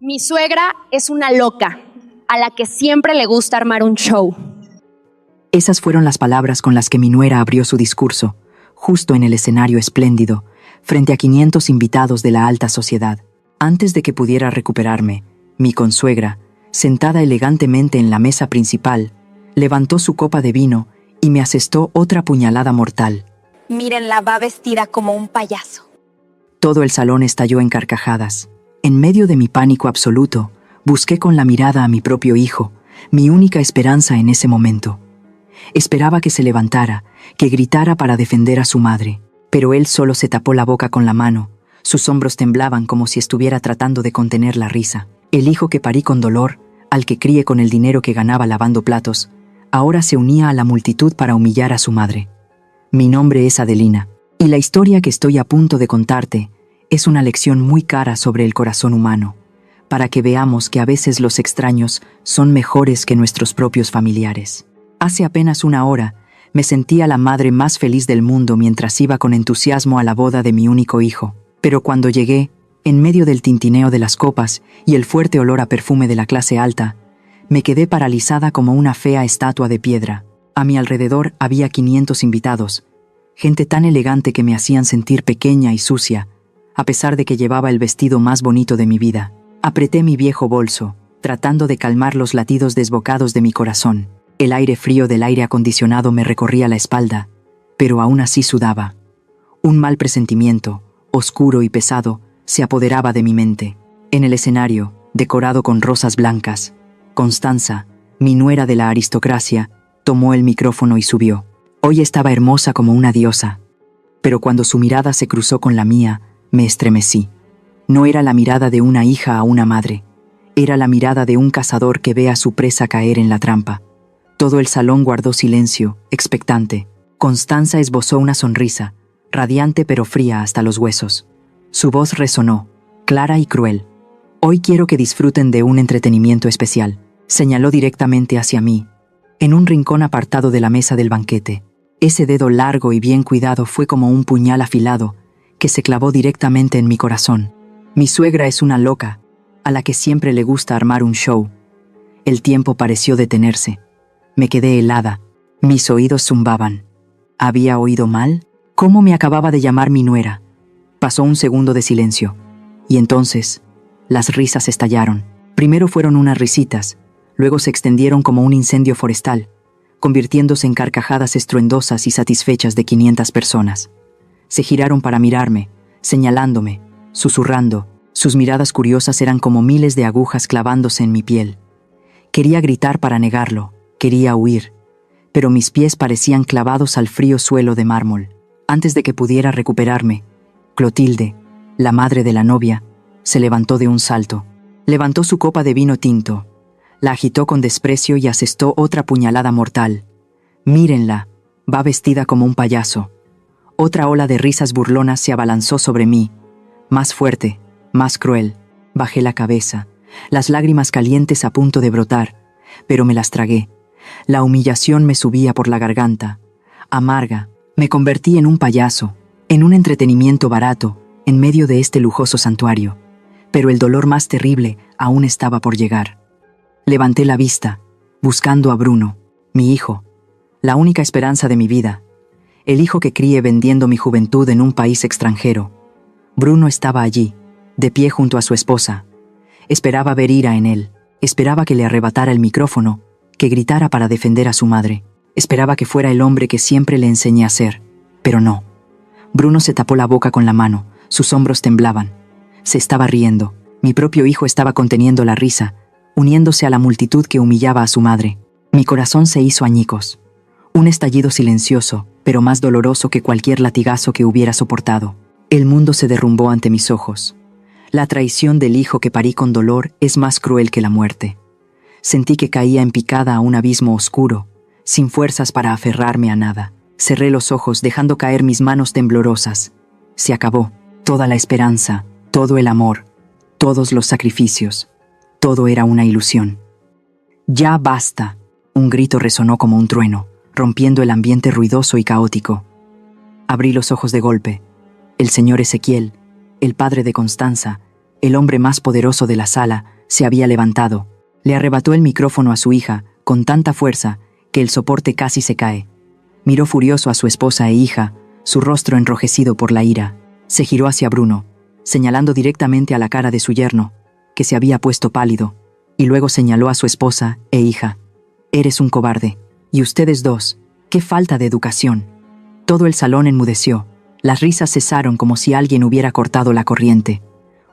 Mi suegra es una loca, a la que siempre le gusta armar un show. Esas fueron las palabras con las que mi nuera abrió su discurso, justo en el escenario espléndido, frente a 500 invitados de la alta sociedad. Antes de que pudiera recuperarme, mi consuegra, sentada elegantemente en la mesa principal, levantó su copa de vino y me asestó otra puñalada mortal. Mírenla, va vestida como un payaso. Todo el salón estalló en carcajadas. En medio de mi pánico absoluto, busqué con la mirada a mi propio hijo, mi única esperanza en ese momento. Esperaba que se levantara, que gritara para defender a su madre, pero él solo se tapó la boca con la mano. Sus hombros temblaban como si estuviera tratando de contener la risa. El hijo que parí con dolor, al que crié con el dinero que ganaba lavando platos, ahora se unía a la multitud para humillar a su madre. Mi nombre es Adelina, y la historia que estoy a punto de contarte es una lección muy cara sobre el corazón humano, para que veamos que a veces los extraños son mejores que nuestros propios familiares. Hace apenas una hora, me sentía la madre más feliz del mundo mientras iba con entusiasmo a la boda de mi único hijo. Pero cuando llegué, en medio del tintineo de las copas y el fuerte olor a perfume de la clase alta, me quedé paralizada como una fea estatua de piedra. A mi alrededor había 500 invitados, gente tan elegante que me hacían sentir pequeña y sucia, a pesar de que llevaba el vestido más bonito de mi vida. Apreté mi viejo bolso, tratando de calmar los latidos desbocados de mi corazón. El aire frío del aire acondicionado me recorría la espalda, pero aún así sudaba. Un mal presentimiento, oscuro y pesado, se apoderaba de mi mente. En el escenario, decorado con rosas blancas, Constanza, mi nuera de la aristocracia, tomó el micrófono y subió. Hoy estaba hermosa como una diosa, pero cuando su mirada se cruzó con la mía, me estremecí. No era la mirada de una hija a una madre, era la mirada de un cazador que ve a su presa caer en la trampa. Todo el salón guardó silencio, expectante. Constanza esbozó una sonrisa, radiante pero fría hasta los huesos. Su voz resonó, clara y cruel. Hoy quiero que disfruten de un entretenimiento especial. Señaló directamente hacia mí, en un rincón apartado de la mesa del banquete. Ese dedo largo y bien cuidado fue como un puñal afilado, que se clavó directamente en mi corazón. Mi suegra es una loca, a la que siempre le gusta armar un show. El tiempo pareció detenerse. Me quedé helada. Mis oídos zumbaban. ¿Había oído mal? ¿Cómo me acababa de llamar mi nuera? Pasó un segundo de silencio. Y entonces, las risas estallaron. Primero fueron unas risitas, luego se extendieron como un incendio forestal, convirtiéndose en carcajadas estruendosas y satisfechas de 500 personas. Se giraron para mirarme, señalándome, susurrando. Sus miradas curiosas eran como miles de agujas clavándose en mi piel. Quería gritar para negarlo, quería huir, pero mis pies parecían clavados al frío suelo de mármol. Antes de que pudiera recuperarme, Clotilde, la madre de la novia, se levantó de un salto. Levantó su copa de vino tinto, la agitó con desprecio y asestó otra puñalada mortal. Mírenla, va vestida como un payaso. Otra ola de risas burlonas se abalanzó sobre mí, más fuerte, más cruel. Bajé la cabeza, las lágrimas calientes a punto de brotar, pero me las tragué. La humillación me subía por la garganta. Amarga, me convertí en un payaso, en un entretenimiento barato, en medio de este lujoso santuario. Pero el dolor más terrible aún estaba por llegar. Levanté la vista, buscando a Bruno, mi hijo, la única esperanza de mi vida, el hijo que crié vendiendo mi juventud en un país extranjero. Bruno estaba allí, de pie junto a su esposa. Esperaba ver ira en él, esperaba que le arrebatara el micrófono, que gritara para defender a su madre. Esperaba que fuera el hombre que siempre le enseñé a ser, pero no. Bruno se tapó la boca con la mano, sus hombros temblaban. Se estaba riendo, mi propio hijo estaba conteniendo la risa, uniéndose a la multitud que humillaba a su madre. Mi corazón se hizo añicos. Un estallido silencioso, pero más doloroso que cualquier latigazo que hubiera soportado. El mundo se derrumbó ante mis ojos. La traición del hijo que parí con dolor es más cruel que la muerte. Sentí que caía en picada a un abismo oscuro, sin fuerzas para aferrarme a nada. Cerré los ojos dejando caer mis manos temblorosas. Se acabó. Toda la esperanza, todo el amor, todos los sacrificios. Todo era una ilusión. ¡Ya basta! Un grito resonó como un trueno, rompiendo el ambiente ruidoso y caótico. Abrí los ojos de golpe. El señor Ezequiel, el padre de Constanza, el hombre más poderoso de la sala, se había levantado. Le arrebató el micrófono a su hija, con tanta fuerza, que el soporte casi se cae. Miró furioso a su esposa e hija, su rostro enrojecido por la ira. Se giró hacia Bruno, señalando directamente a la cara de su yerno, que se había puesto pálido, y luego señaló a su esposa e hija. «Eres un cobarde. Y ustedes dos, qué falta de educación». Todo el salón enmudeció. Las risas cesaron como si alguien hubiera cortado la corriente.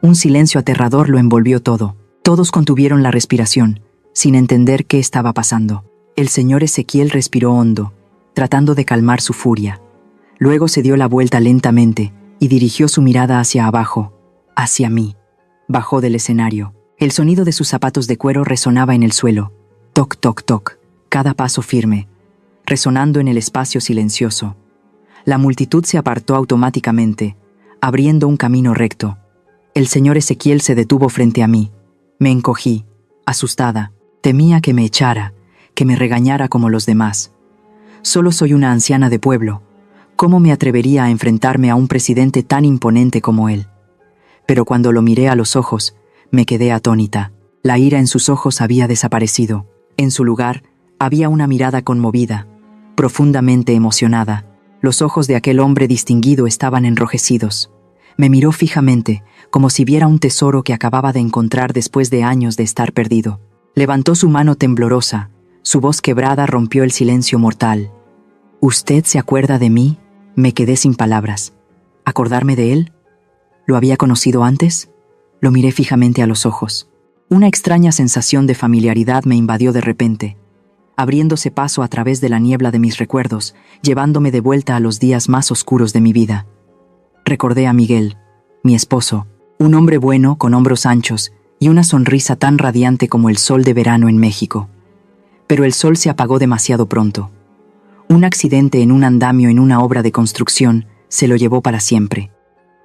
Un silencio aterrador lo envolvió todo. Todos contuvieron la respiración, sin entender qué estaba pasando. El señor Ezequiel respiró hondo, tratando de calmar su furia. Luego se dio la vuelta lentamente y dirigió su mirada hacia abajo, hacia mí. Bajó del escenario. El sonido de sus zapatos de cuero resonaba en el suelo. Toc, toc, toc. Cada paso firme, resonando en el espacio silencioso. La multitud se apartó automáticamente, abriendo un camino recto. El señor Ezequiel se detuvo frente a mí. Me encogí, asustada. Temía que me echara, que me regañara como los demás. Solo soy una anciana de pueblo. ¿Cómo me atrevería a enfrentarme a un presidente tan imponente como él? Pero cuando lo miré a los ojos, me quedé atónita. La ira en sus ojos había desaparecido. En su lugar, había una mirada conmovida, profundamente emocionada. Los ojos de aquel hombre distinguido estaban enrojecidos. Me miró fijamente, como si viera un tesoro que acababa de encontrar después de años de estar perdido. Levantó su mano temblorosa. Su voz quebrada rompió el silencio mortal. «¿Usted se acuerda de mí?» Me quedé sin palabras. ¿Acordarme de él? ¿Lo había conocido antes? Lo miré fijamente a los ojos. Una extraña sensación de familiaridad me invadió de repente, abriéndose paso a través de la niebla de mis recuerdos, llevándome de vuelta a los días más oscuros de mi vida. Recordé a Miguel, mi esposo, un hombre bueno con hombros anchos y una sonrisa tan radiante como el sol de verano en México. Pero el sol se apagó demasiado pronto. Un accidente en un andamio en una obra de construcción se lo llevó para siempre.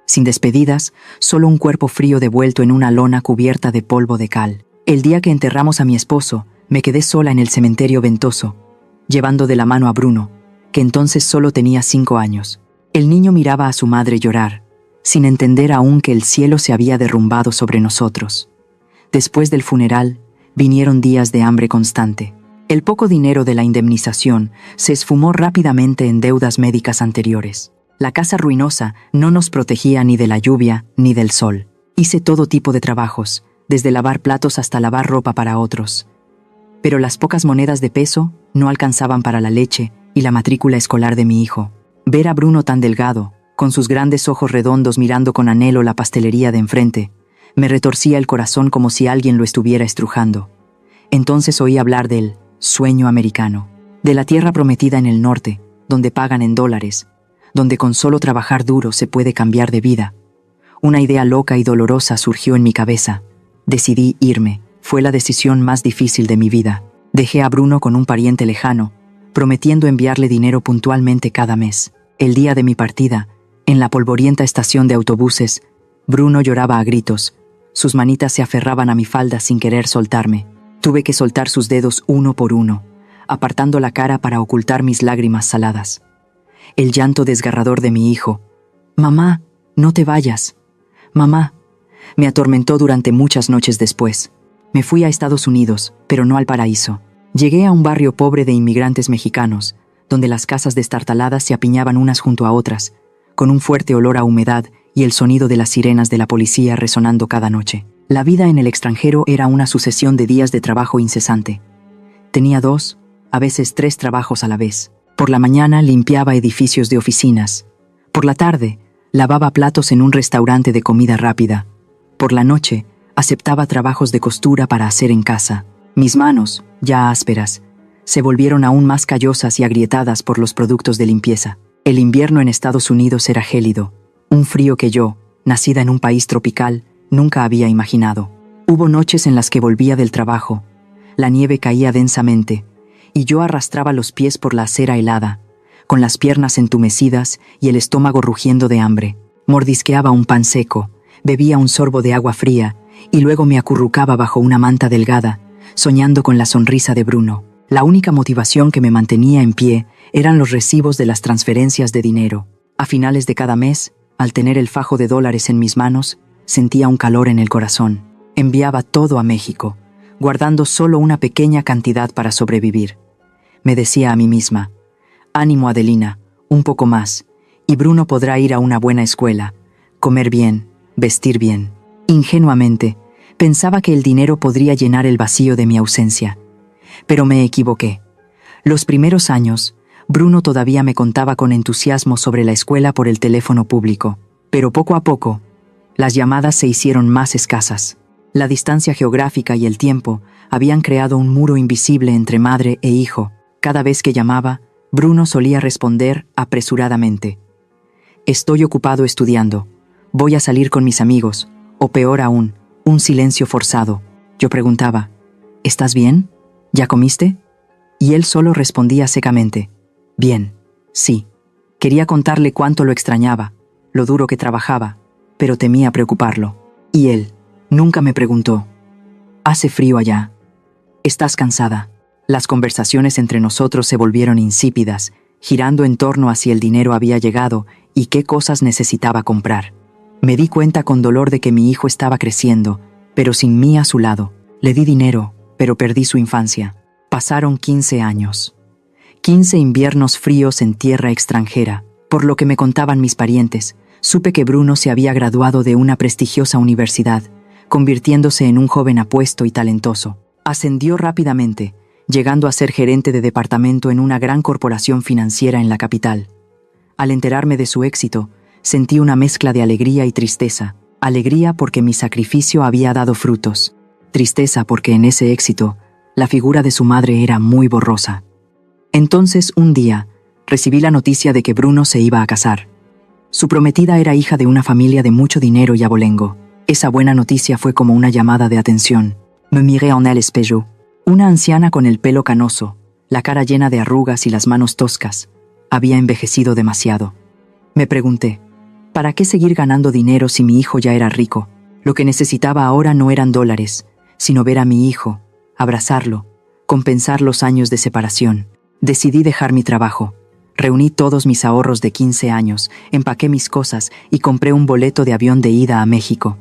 Sin despedidas, solo un cuerpo frío devuelto en una lona cubierta de polvo de cal. El día que enterramos a mi esposo, me quedé sola en el cementerio ventoso, llevando de la mano a Bruno, que entonces solo tenía 5 años. El niño miraba a su madre llorar, sin entender aún que el cielo se había derrumbado sobre nosotros. Después del funeral, vinieron días de hambre constante. El poco dinero de la indemnización se esfumó rápidamente en deudas médicas anteriores. La casa ruinosa no nos protegía ni de la lluvia ni del sol. Hice todo tipo de trabajos, desde lavar platos hasta lavar ropa para otros. Pero las pocas monedas de peso no alcanzaban para la leche y la matrícula escolar de mi hijo. Ver a Bruno tan delgado, con sus grandes ojos redondos mirando con anhelo la pastelería de enfrente, me retorcía el corazón como si alguien lo estuviera estrujando. Entonces oí hablar del sueño americano, de la tierra prometida en el norte, donde pagan en dólares, donde con solo trabajar duro se puede cambiar de vida. Una idea loca y dolorosa surgió en mi cabeza. Decidí irme. Fue la decisión más difícil de mi vida. Dejé a Bruno con un pariente lejano, prometiendo enviarle dinero puntualmente cada mes. El día de mi partida, en la polvorienta estación de autobuses, Bruno lloraba a gritos. Sus manitas se aferraban a mi falda sin querer soltarme. Tuve que soltar sus dedos uno por uno, apartando la cara para ocultar mis lágrimas saladas. El llanto desgarrador de mi hijo. «Mamá, no te vayas. Mamá», me atormentó durante muchas noches después. Me fui a Estados Unidos, pero no al paraíso. Llegué a un barrio pobre de inmigrantes mexicanos, donde las casas destartaladas se apiñaban unas junto a otras, con un fuerte olor a humedad y el sonido de las sirenas de la policía resonando cada noche. La vida en el extranjero era una sucesión de días de trabajo incesante. Tenía 2, a veces 3 trabajos a la vez. Por la mañana limpiaba edificios de oficinas. Por la tarde, lavaba platos en un restaurante de comida rápida. Por la noche, aceptaba trabajos de costura para hacer en casa. Mis manos, ya ásperas, se volvieron aún más callosas y agrietadas por los productos de limpieza. El invierno en Estados Unidos era gélido, un frío que yo, nacida en un país tropical, nunca había imaginado. Hubo noches en las que volvía del trabajo. La nieve caía densamente, y yo arrastraba los pies por la acera helada, con las piernas entumecidas y el estómago rugiendo de hambre. Mordisqueaba un pan seco, bebía un sorbo de agua fría, y luego me acurrucaba bajo una manta delgada, soñando con la sonrisa de Bruno. La única motivación que me mantenía en pie eran los recibos de las transferencias de dinero. A finales de cada mes, al tener el fajo de dólares en mis manos, sentía un calor en el corazón. Enviaba todo a México, guardando solo una pequeña cantidad para sobrevivir. Me decía a mí misma: ánimo, Adelina, un poco más, y Bruno podrá ir a una buena escuela, comer bien, vestir bien. Ingenuamente, pensaba que el dinero podría llenar el vacío de mi ausencia. Pero me equivoqué. Los primeros años, Bruno todavía me contaba con entusiasmo sobre la escuela por el teléfono público. Pero poco a poco, las llamadas se hicieron más escasas. La distancia geográfica y el tiempo habían creado un muro invisible entre madre e hijo. Cada vez que llamaba, Bruno solía responder apresuradamente: estoy ocupado estudiando, voy a salir con mis amigos, o peor aún, un silencio forzado. Yo preguntaba: ¿estás bien? ¿Ya comiste? Y él solo respondía secamente: bien, sí. Quería contarle cuánto lo extrañaba, lo duro que trabajaba, pero temía preocuparlo. Y él nunca me preguntó: ¿hace frío allá? ¿Estás cansada? Las conversaciones entre nosotros se volvieron insípidas, girando en torno a si el dinero había llegado y qué cosas necesitaba comprar. Me di cuenta con dolor de que mi hijo estaba creciendo, pero sin mí a su lado. Le di dinero, pero perdí su infancia. Pasaron 15 años. 15 inviernos fríos en tierra extranjera. Por lo que me contaban mis parientes, supe que Bruno se había graduado de una prestigiosa universidad, convirtiéndose en un joven apuesto y talentoso. Ascendió rápidamente, llegando a ser gerente de departamento en una gran corporación financiera en la capital. Al enterarme de su éxito, sentí una mezcla de alegría y tristeza. Alegría porque mi sacrificio había dado frutos. Tristeza porque en ese éxito, la figura de su madre era muy borrosa. Entonces, un día, recibí la noticia de que Bruno se iba a casar. Su prometida era hija de una familia de mucho dinero y abolengo. Esa buena noticia fue como una llamada de atención. Me miré en el espejo. Una anciana con el pelo canoso, la cara llena de arrugas y las manos toscas, había envejecido demasiado. Me pregunté: ¿para qué seguir ganando dinero si mi hijo ya era rico? Lo que necesitaba ahora no eran dólares, sino ver a mi hijo, abrazarlo, compensar los años de separación. Decidí dejar mi trabajo. Reuní todos mis ahorros de 15 años, empaqué mis cosas y compré un boleto de avión de ida a México.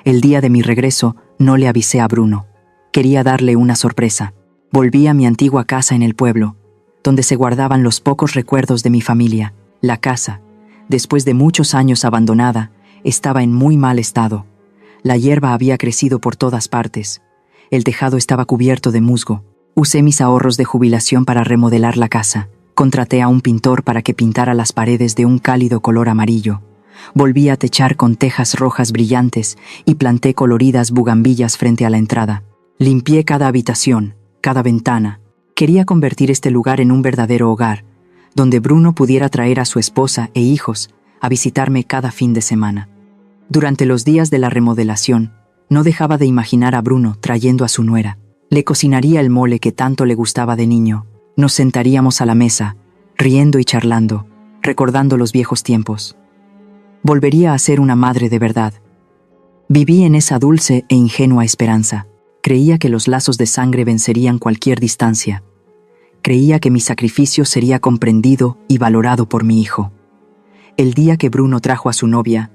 El día de mi regreso no le avisé a Bruno. Quería darle una sorpresa. Volví a mi antigua casa en el pueblo, donde se guardaban los pocos recuerdos de mi familia. La casa, después de muchos años abandonada, estaba en muy mal estado. La hierba había crecido por todas partes. El tejado estaba cubierto de musgo. Usé mis ahorros de jubilación para remodelar la casa. Contraté a un pintor para que pintara las paredes de un cálido color amarillo. Volví a techar con tejas rojas brillantes y planté coloridas bugambillas frente a la entrada. Limpié cada habitación, cada ventana. Quería convertir este lugar en un verdadero hogar, donde Bruno pudiera traer a su esposa e hijos a visitarme cada fin de semana. Durante los días de la remodelación, no dejaba de imaginar a Bruno trayendo a su nuera. Le cocinaría el mole que tanto le gustaba de niño. Nos sentaríamos a la mesa, riendo y charlando, recordando los viejos tiempos. Volvería a ser una madre de verdad. Viví en esa dulce e ingenua esperanza. Creía que los lazos de sangre vencerían cualquier distancia. Creía que mi sacrificio sería comprendido y valorado por mi hijo. El día que Bruno trajo a su novia,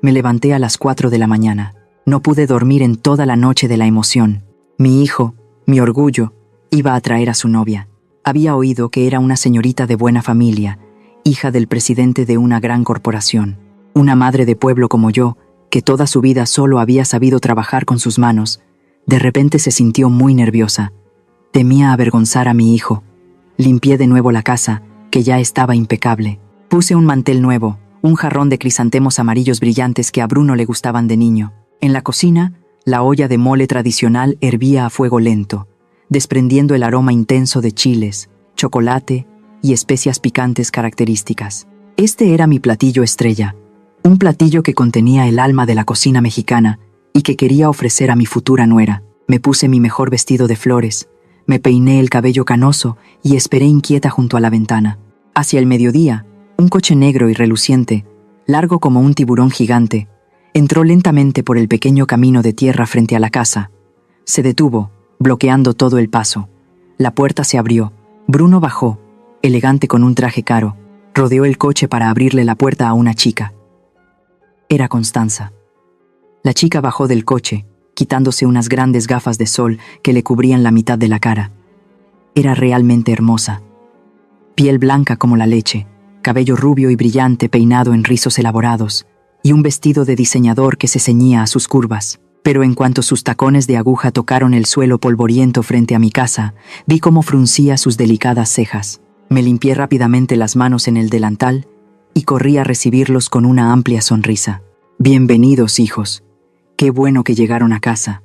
me levanté a las 4 de la mañana. No pude dormir en toda la noche de la emoción. Mi hijo, mi orgullo, iba a traer a su novia. Había oído que era una señorita de buena familia, hija del presidente de una gran corporación. Una madre de pueblo como yo, que toda su vida solo había sabido trabajar con sus manos, de repente se sintió muy nerviosa. Temía avergonzar a mi hijo. Limpié de nuevo la casa, que ya estaba impecable. Puse un mantel nuevo, un jarrón de crisantemos amarillos brillantes que a Bruno le gustaban de niño. En la cocina, la olla de mole tradicional hervía a fuego lento, desprendiendo el aroma intenso de chiles, chocolate y especias picantes características. Este era mi platillo estrella, un platillo que contenía el alma de la cocina mexicana y que quería ofrecer a mi futura nuera. Me puse mi mejor vestido de flores, me peiné el cabello canoso y esperé inquieta junto a la ventana. Hacia el mediodía, un coche negro y reluciente, largo como un tiburón gigante, entró lentamente por el pequeño camino de tierra frente a la casa. Se detuvo, bloqueando todo el paso. La puerta se abrió. Bruno bajó, elegante con un traje caro. Rodeó el coche para abrirle la puerta a una chica. Era Constanza. La chica bajó del coche, quitándose unas grandes gafas de sol que le cubrían la mitad de la cara. Era realmente hermosa. Piel blanca como la leche, cabello rubio y brillante peinado en rizos elaborados, y un vestido de diseñador que se ceñía a sus curvas. Pero en cuanto sus tacones de aguja tocaron el suelo polvoriento frente a mi casa, vi cómo fruncía sus delicadas cejas. Me limpié rápidamente las manos en el delantal y corrí a recibirlos con una amplia sonrisa. «Bienvenidos, hijos. Qué bueno que llegaron a casa».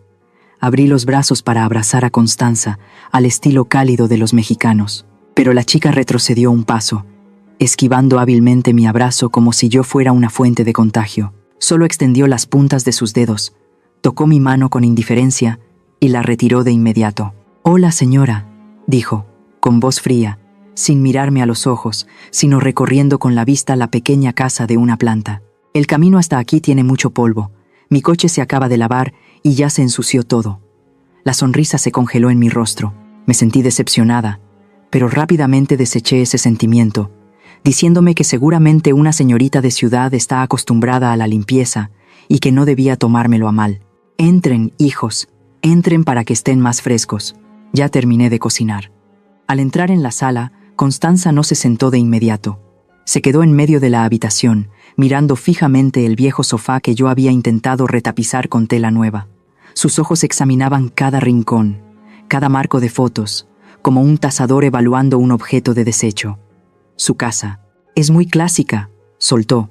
Abrí los brazos para abrazar a Constanza, al estilo cálido de los mexicanos. Pero la chica retrocedió un paso, esquivando hábilmente mi abrazo como si yo fuera una fuente de contagio. Solo extendió las puntas de sus dedos, tocó mi mano con indiferencia y la retiró de inmediato. «Hola, señora», dijo, con voz fría, sin mirarme a los ojos, sino recorriendo con la vista la pequeña casa de una planta. «El camino hasta aquí tiene mucho polvo. Mi coche se acaba de lavar y ya se ensució todo». La sonrisa se congeló en mi rostro. Me sentí decepcionada, pero rápidamente deseché ese sentimiento, diciéndome que seguramente una señorita de ciudad está acostumbrada a la limpieza y que no debía tomármelo a mal. «Entren, hijos, entren para que estén más frescos. Ya terminé de cocinar». Al entrar en la sala, Constanza no se sentó de inmediato. Se quedó en medio de la habitación, mirando fijamente el viejo sofá que yo había intentado retapizar con tela nueva. Sus ojos examinaban cada rincón, cada marco de fotos, como un tasador evaluando un objeto de desecho. «Su casa es muy clásica», soltó,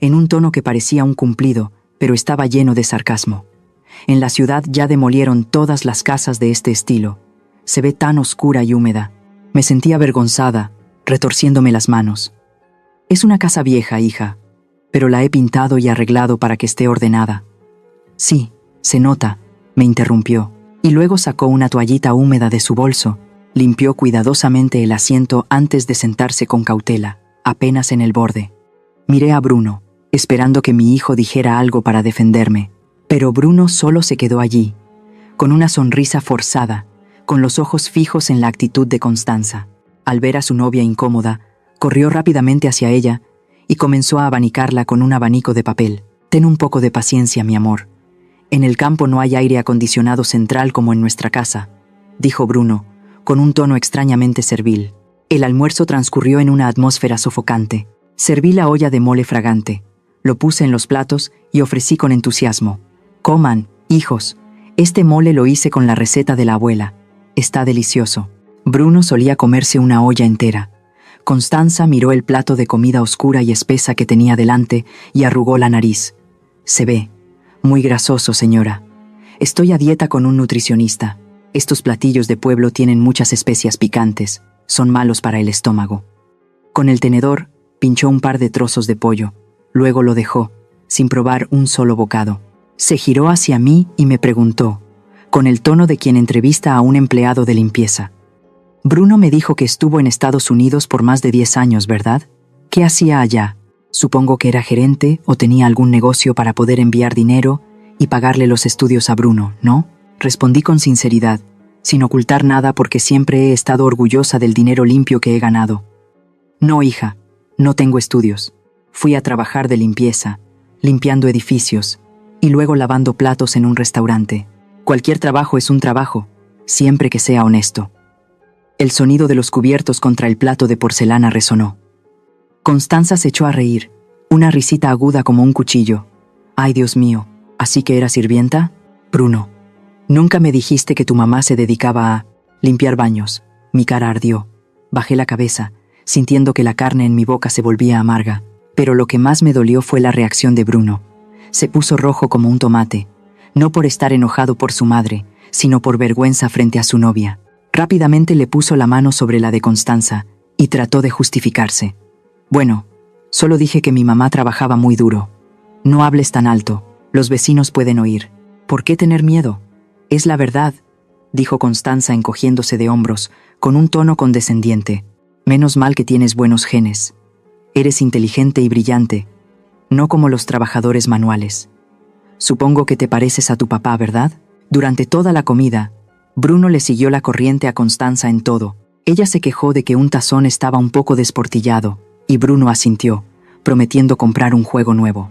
en un tono que parecía un cumplido, pero estaba lleno de sarcasmo. «En la ciudad ya demolieron todas las casas de este estilo. Se ve tan oscura y húmeda». Me sentí avergonzada, retorciéndome las manos. «Es una casa vieja, hija, pero la he pintado y arreglado para que esté ordenada». «Sí, se nota», me interrumpió, y luego sacó una toallita húmeda de su bolso. Limpió cuidadosamente el asiento antes de sentarse con cautela, apenas en el borde. Miré a Bruno, esperando que mi hijo dijera algo para defenderme, pero Bruno solo se quedó allí, con una sonrisa forzada, con los ojos fijos en la actitud de Constanza. Al ver a su novia incómoda, corrió rápidamente hacia ella y comenzó a abanicarla con un abanico de papel. «Ten un poco de paciencia, mi amor. En el campo no hay aire acondicionado central como en nuestra casa», dijo Bruno, con un tono extrañamente servil. El almuerzo transcurrió en una atmósfera sofocante. Serví la olla de mole fragante, lo puse en los platos y ofrecí con entusiasmo. «Coman, hijos, este mole lo hice con la receta de la abuela. Está delicioso». Bruno solía comerse una olla entera. Constanza miró el plato de comida oscura y espesa que tenía delante y arrugó la nariz. «Se ve muy grasoso, señora. Estoy a dieta con un nutricionista. Estos platillos de pueblo tienen muchas especias picantes. Son malos para el estómago». Con el tenedor, pinchó un par de trozos de pollo. Luego lo dejó, sin probar un solo bocado. Se giró hacia mí y me preguntó, con el tono de quien entrevista a un empleado de limpieza: «Bruno me dijo que estuvo en Estados Unidos por más de 10 años, ¿verdad? ¿Qué hacía allá? Supongo que era gerente o tenía algún negocio para poder enviar dinero y pagarle los estudios a Bruno, ¿no?». Respondí con sinceridad, sin ocultar nada porque siempre he estado orgullosa del dinero limpio que he ganado. «No, hija, no tengo estudios. Fui a trabajar de limpieza, limpiando edificios y luego lavando platos en un restaurante. Cualquier trabajo es un trabajo, siempre que sea honesto». El sonido de los cubiertos contra el plato de porcelana resonó. Constanza se echó a reír, una risita aguda como un cuchillo. «Ay, Dios mío, ¿así que era sirvienta? Bruno, nunca me dijiste que tu mamá se dedicaba a limpiar baños». Mi cara ardió. Bajé la cabeza, sintiendo que la carne en mi boca se volvía amarga. Pero lo que más me dolió fue la reacción de Bruno. Se puso rojo como un tomate, no por estar enojado por su madre, sino por vergüenza frente a su novia. Rápidamente le puso la mano sobre la de Constanza y trató de justificarse. «Bueno, solo dije que mi mamá trabajaba muy duro. No hables tan alto, los vecinos pueden oír. ¿Por qué tener miedo? Es la verdad», dijo Constanza encogiéndose de hombros, con un tono condescendiente. «Menos mal que tienes buenos genes. Eres inteligente y brillante, no como los trabajadores manuales. Supongo que te pareces a tu papá, ¿verdad?». Durante toda la comida, Bruno le siguió la corriente a Constanza en todo. Ella se quejó de que un tazón estaba un poco desportillado, y Bruno asintió, prometiendo comprar un juego nuevo.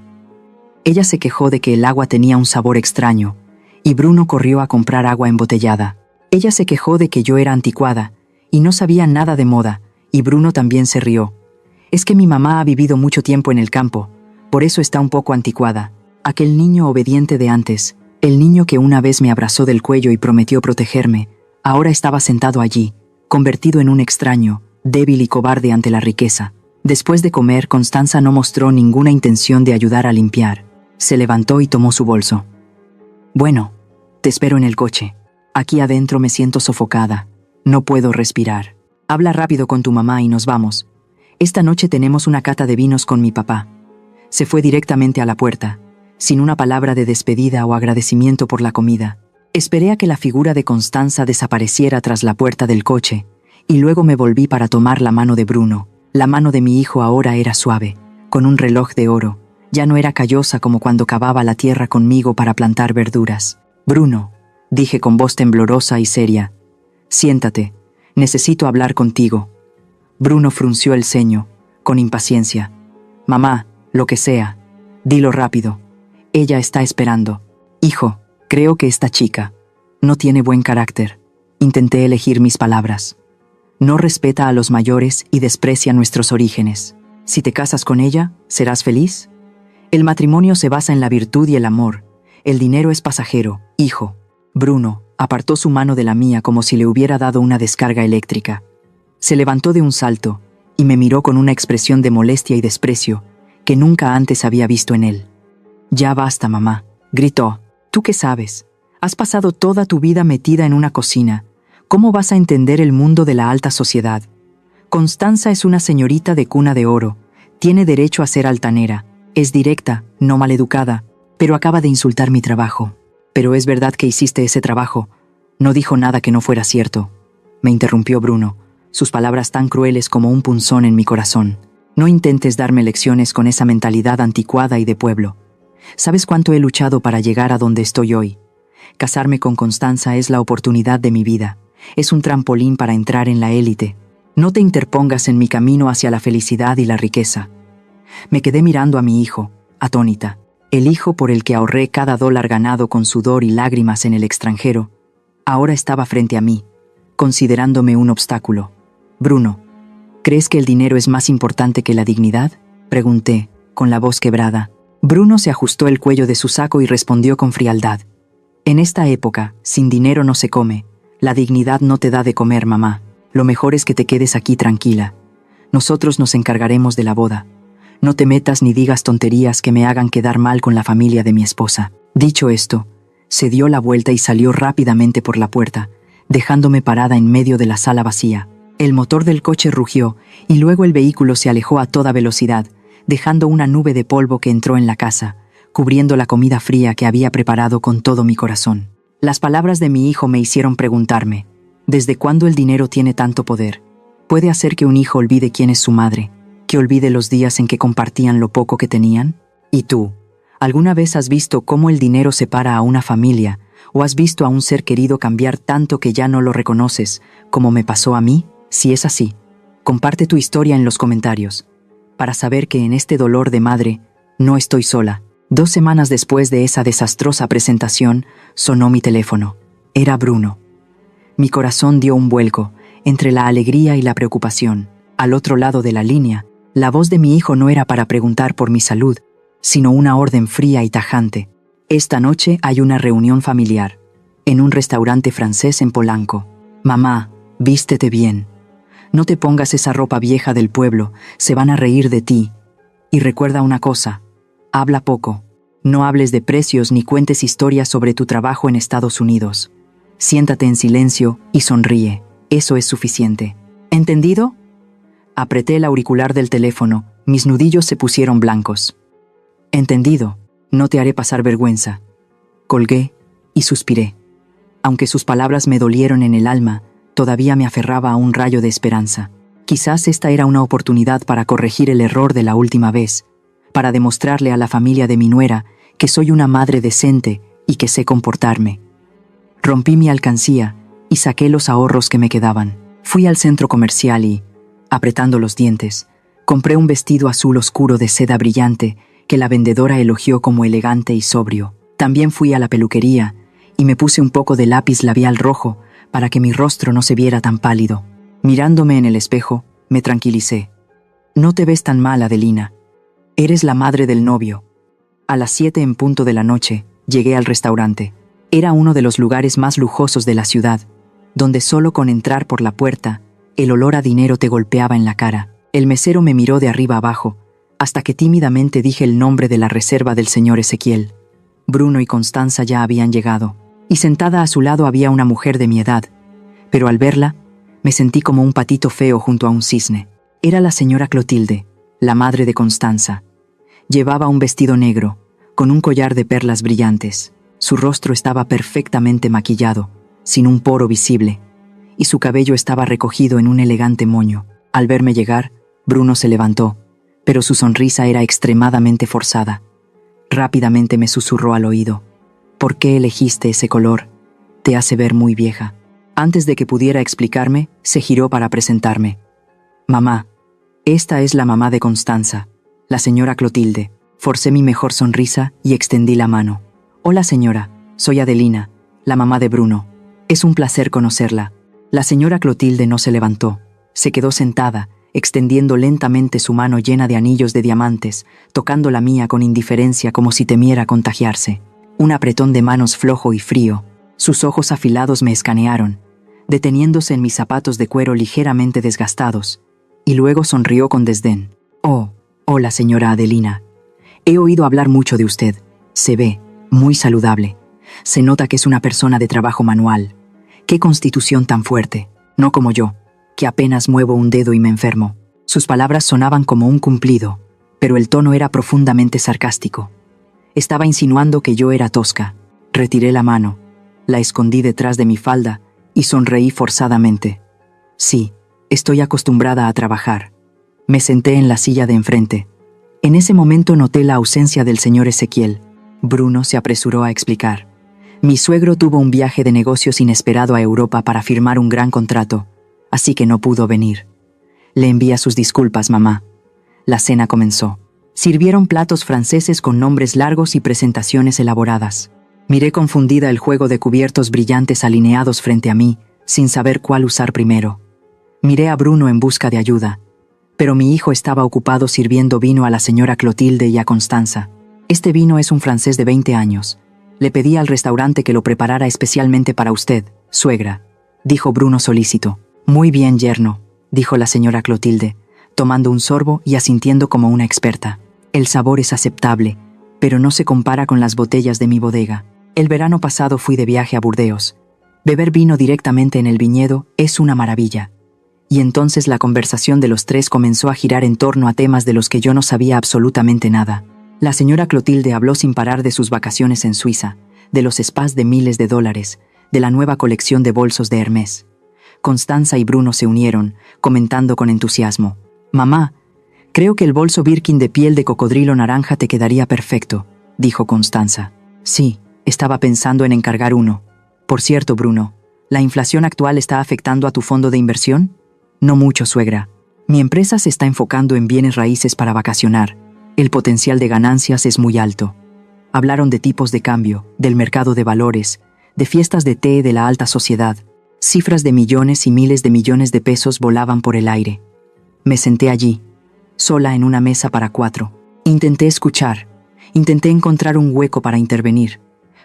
Ella se quejó de que el agua tenía un sabor extraño, y Bruno corrió a comprar agua embotellada. Ella se quejó de que yo era anticuada, y no sabía nada de moda, y Bruno también se rió. Es que mi mamá ha vivido mucho tiempo en el campo, por eso está un poco anticuada. Aquel niño obediente de antes, el niño que una vez me abrazó del cuello y prometió protegerme, ahora estaba sentado allí, convertido en un extraño, débil y cobarde ante la riqueza. Después de comer, Constanza no mostró ninguna intención de ayudar a limpiar. Se levantó y tomó su bolso. Bueno, te espero en el coche. Aquí adentro me siento sofocada. No puedo respirar. Habla rápido con tu mamá y nos vamos. Esta noche tenemos una cata de vinos con mi papá. Se fue directamente a la puerta, sin una palabra de despedida o agradecimiento por la comida. Esperé a que la figura de Constanza desapareciera tras la puerta del coche, y luego me volví para tomar la mano de Bruno. La mano de mi hijo ahora era suave, con un reloj de oro. Ya no era callosa como cuando cavaba la tierra conmigo para plantar verduras. Bruno, dije con voz temblorosa y seria, siéntate, necesito hablar contigo. Bruno frunció el ceño, con impaciencia. Mamá, lo que sea, dilo rápido. Ella está esperando. Hijo, creo que esta chica no tiene buen carácter. Intenté elegir mis palabras. No respeta a los mayores y desprecia nuestros orígenes. Si te casas con ella, ¿serás feliz? El matrimonio se basa en la virtud y el amor. El dinero es pasajero, hijo. Bruno apartó su mano de la mía como si le hubiera dado una descarga eléctrica. Se levantó de un salto y me miró con una expresión de molestia y desprecio que nunca antes había visto en él. Ya basta, mamá, gritó. ¿Tú qué sabes? Has pasado toda tu vida metida en una cocina. ¿Cómo vas a entender el mundo de la alta sociedad? Constanza es una señorita de cuna de oro. Tiene derecho a ser altanera. Es directa, no maleducada, pero acaba de insultar mi trabajo. Pero es verdad que hiciste ese trabajo. No dijo nada que no fuera cierto. Me interrumpió Bruno, sus palabras tan crueles como un punzón en mi corazón. No intentes darme lecciones con esa mentalidad anticuada y de pueblo. ¿Sabes cuánto he luchado para llegar a donde estoy hoy? Casarme con Constanza es la oportunidad de mi vida. Es un trampolín para entrar en la élite. No te interpongas en mi camino hacia la felicidad y la riqueza. Me quedé mirando a mi hijo, atónita. El hijo por el que ahorré cada dólar ganado con sudor y lágrimas en el extranjero, ahora estaba frente a mí, considerándome un obstáculo. Bruno, ¿crees que el dinero es más importante que la dignidad? Pregunté, con la voz quebrada. Bruno se ajustó el cuello de su saco y respondió con frialdad. En esta época, sin dinero no se come. La dignidad no te da de comer, mamá. Lo mejor es que te quedes aquí tranquila. Nosotros nos encargaremos de la boda. No te metas ni digas tonterías que me hagan quedar mal con la familia de mi esposa. Dicho esto, se dio la vuelta y salió rápidamente por la puerta, dejándome parada en medio de la sala vacía. El motor del coche rugió y luego el vehículo se alejó a toda velocidad, dejando una nube de polvo que entró en la casa, cubriendo la comida fría que había preparado con todo mi corazón. Las palabras de mi hijo me hicieron preguntarme, ¿desde cuándo el dinero tiene tanto poder? ¿Puede hacer que un hijo olvide quién es su madre, que olvide los días en que compartían lo poco que tenían? ¿Y tú? ¿Alguna vez has visto cómo el dinero separa a una familia, o has visto a un ser querido cambiar tanto que ya no lo reconoces, como me pasó a mí? Si es así, comparte tu historia en los comentarios, para saber que en este dolor de madre no estoy sola. 2 semanas después de esa desastrosa presentación, sonó mi teléfono. Era Bruno. Mi corazón dio un vuelco, entre la alegría y la preocupación. Al otro lado de la línea, la voz de mi hijo no era para preguntar por mi salud, sino una orden fría y tajante. Esta noche hay una reunión familiar, en un restaurante francés en Polanco. Mamá, vístete bien. No te pongas esa ropa vieja del pueblo, se van a reír de ti. Y recuerda una cosa, habla poco. No hables de precios ni cuentes historias sobre tu trabajo en Estados Unidos. Siéntate en silencio y sonríe. Eso es suficiente. ¿Entendido? Apreté el auricular del teléfono, mis nudillos se pusieron blancos. Entendido, no te haré pasar vergüenza. Colgué y suspiré. Aunque sus palabras me dolieron en el alma, todavía me aferraba a un rayo de esperanza. Quizás esta era una oportunidad para corregir el error de la última vez, para demostrarle a la familia de mi nuera que soy una madre decente y que sé comportarme. Rompí mi alcancía y saqué los ahorros que me quedaban. Fui al centro comercial y, apretando los dientes, compré un vestido azul oscuro de seda brillante que la vendedora elogió como elegante y sobrio. También fui a la peluquería y me puse un poco de lápiz labial rojo para que mi rostro no se viera tan pálido. Mirándome en el espejo, me tranquilicé. No te ves tan mal, Adelina. Eres la madre del novio. A las 7 en punto de la noche, llegué al restaurante. Era uno de los lugares más lujosos de la ciudad, donde solo con entrar por la puerta, el olor a dinero te golpeaba en la cara. El mesero me miró de arriba abajo, hasta que tímidamente dije el nombre de la reserva del señor Ezequiel. Bruno y Constanza ya habían llegado, y sentada a su lado había una mujer de mi edad, pero al verla, me sentí como un patito feo junto a un cisne. Era la señora Clotilde, la madre de Constanza. Llevaba un vestido negro, con un collar de perlas brillantes. Su rostro estaba perfectamente maquillado, sin un poro visible, y su cabello estaba recogido en un elegante moño. Al verme llegar, Bruno se levantó, pero su sonrisa era extremadamente forzada. Rápidamente me susurró al oído: ¿por qué elegiste ese color? Te hace ver muy vieja. Antes de que pudiera explicarme, se giró para presentarme. Mamá, esta es la mamá de Constanza, la señora Clotilde. Forcé mi mejor sonrisa y extendí la mano. Hola señora, soy Adelina, la mamá de Bruno. Es un placer conocerla. La señora Clotilde no se levantó. Se quedó sentada, extendiendo lentamente su mano llena de anillos de diamantes, tocando la mía con indiferencia como si temiera contagiarse. Un apretón de manos flojo y frío. Sus ojos afilados me escanearon, deteniéndose en mis zapatos de cuero ligeramente desgastados, y luego sonrió con desdén. Oh, hola señora Adelina. He oído hablar mucho de usted. Se ve muy saludable. Se nota que es una persona de trabajo manual. ¡Qué constitución tan fuerte! No como yo, que apenas muevo un dedo y me enfermo. Sus palabras sonaban como un cumplido, pero el tono era profundamente sarcástico. Estaba insinuando que yo era tosca. Retiré la mano, la escondí detrás de mi falda y sonreí forzadamente. Sí, estoy acostumbrada a trabajar. Me senté en la silla de enfrente. En ese momento noté la ausencia del señor Ezequiel. Bruno se apresuró a explicar. Mi suegro tuvo un viaje de negocios inesperado a Europa para firmar un gran contrato, así que no pudo venir. Le envía sus disculpas, mamá. La cena comenzó. Sirvieron platos franceses con nombres largos y presentaciones elaboradas. Miré confundida el juego de cubiertos brillantes alineados frente a mí, sin saber cuál usar primero. Miré a Bruno en busca de ayuda, pero mi hijo estaba ocupado sirviendo vino a la señora Clotilde y a Constanza. Este vino es un francés de 20 años. Le pedí al restaurante que lo preparara especialmente para usted, suegra, dijo Bruno solícito. Muy bien, yerno, dijo la señora Clotilde, tomando un sorbo y asintiendo como una experta. El sabor es aceptable, pero no se compara con las botellas de mi bodega. El verano pasado fui de viaje a Burdeos. Beber vino directamente en el viñedo es una maravilla. Y entonces la conversación de los tres comenzó a girar en torno a temas de los que yo no sabía absolutamente nada. La señora Clotilde habló sin parar de sus vacaciones en Suiza, de los spas de miles de dólares, de la nueva colección de bolsos de Hermès. Constanza y Bruno se unieron, comentando con entusiasmo. Mamá, creo que el bolso Birkin de piel de cocodrilo naranja te quedaría perfecto, dijo Constanza. Sí, estaba pensando en encargar uno. Por cierto, Bruno, ¿la inflación actual está afectando a tu fondo de inversión? No mucho, suegra. Mi empresa se está enfocando en bienes raíces para vacacionar. El potencial de ganancias es muy alto. Hablaron de tipos de cambio, del mercado de valores, de fiestas de té de la alta sociedad. Cifras de millones y miles de millones de pesos volaban por el aire. Me senté allí, sola en una mesa para 4. Intenté escuchar, intenté encontrar un hueco para intervenir,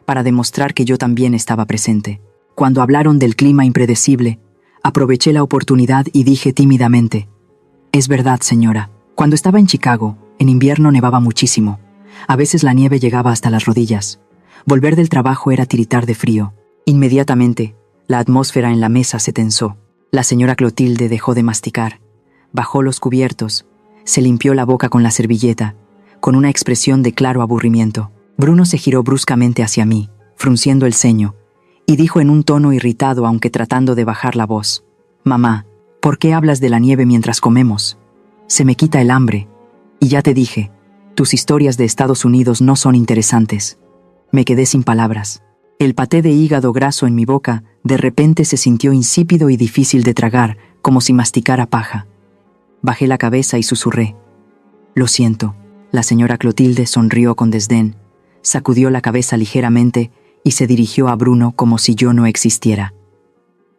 para demostrar que yo también estaba presente. Cuando hablaron del clima impredecible, aproveché la oportunidad y dije tímidamente: es verdad, señora. Cuando estaba en Chicago, en invierno nevaba muchísimo. A veces la nieve llegaba hasta las rodillas. Volver del trabajo era tiritar de frío. Inmediatamente, la atmósfera en la mesa se tensó. La señora Clotilde dejó de masticar. Bajó los cubiertos. Se limpió la boca con la servilleta, con una expresión de claro aburrimiento. Bruno se giró bruscamente hacia mí, frunciendo el ceño, y dijo en un tono irritado aunque tratando de bajar la voz: Mamá, ¿por qué hablas de la nieve mientras comemos? Se me quita el hambre. Y ya te dije, tus historias de Estados Unidos no son interesantes. Me quedé sin palabras. El paté de hígado graso en mi boca de repente se sintió insípido y difícil de tragar, como si masticara paja. Bajé la cabeza y susurré: lo siento. La señora Clotilde sonrió con desdén, sacudió la cabeza ligeramente y se dirigió a Bruno como si yo no existiera.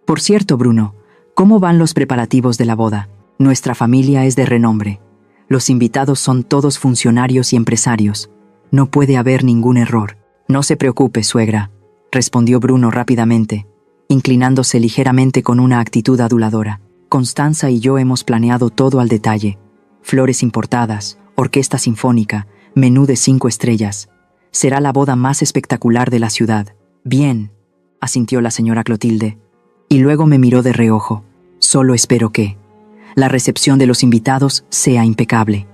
Por cierto, Bruno, ¿cómo van los preparativos de la boda? Nuestra familia es de renombre. Los invitados son todos funcionarios y empresarios. No puede haber ningún error. No se preocupe, suegra, respondió Bruno rápidamente, inclinándose ligeramente con una actitud aduladora. Constanza y yo hemos planeado todo al detalle. Flores importadas, orquesta sinfónica, menú de 5 estrellas. Será la boda más espectacular de la ciudad. Bien, asintió la señora Clotilde, y luego me miró de reojo. Solo espero que la recepción de los invitados sea impecable.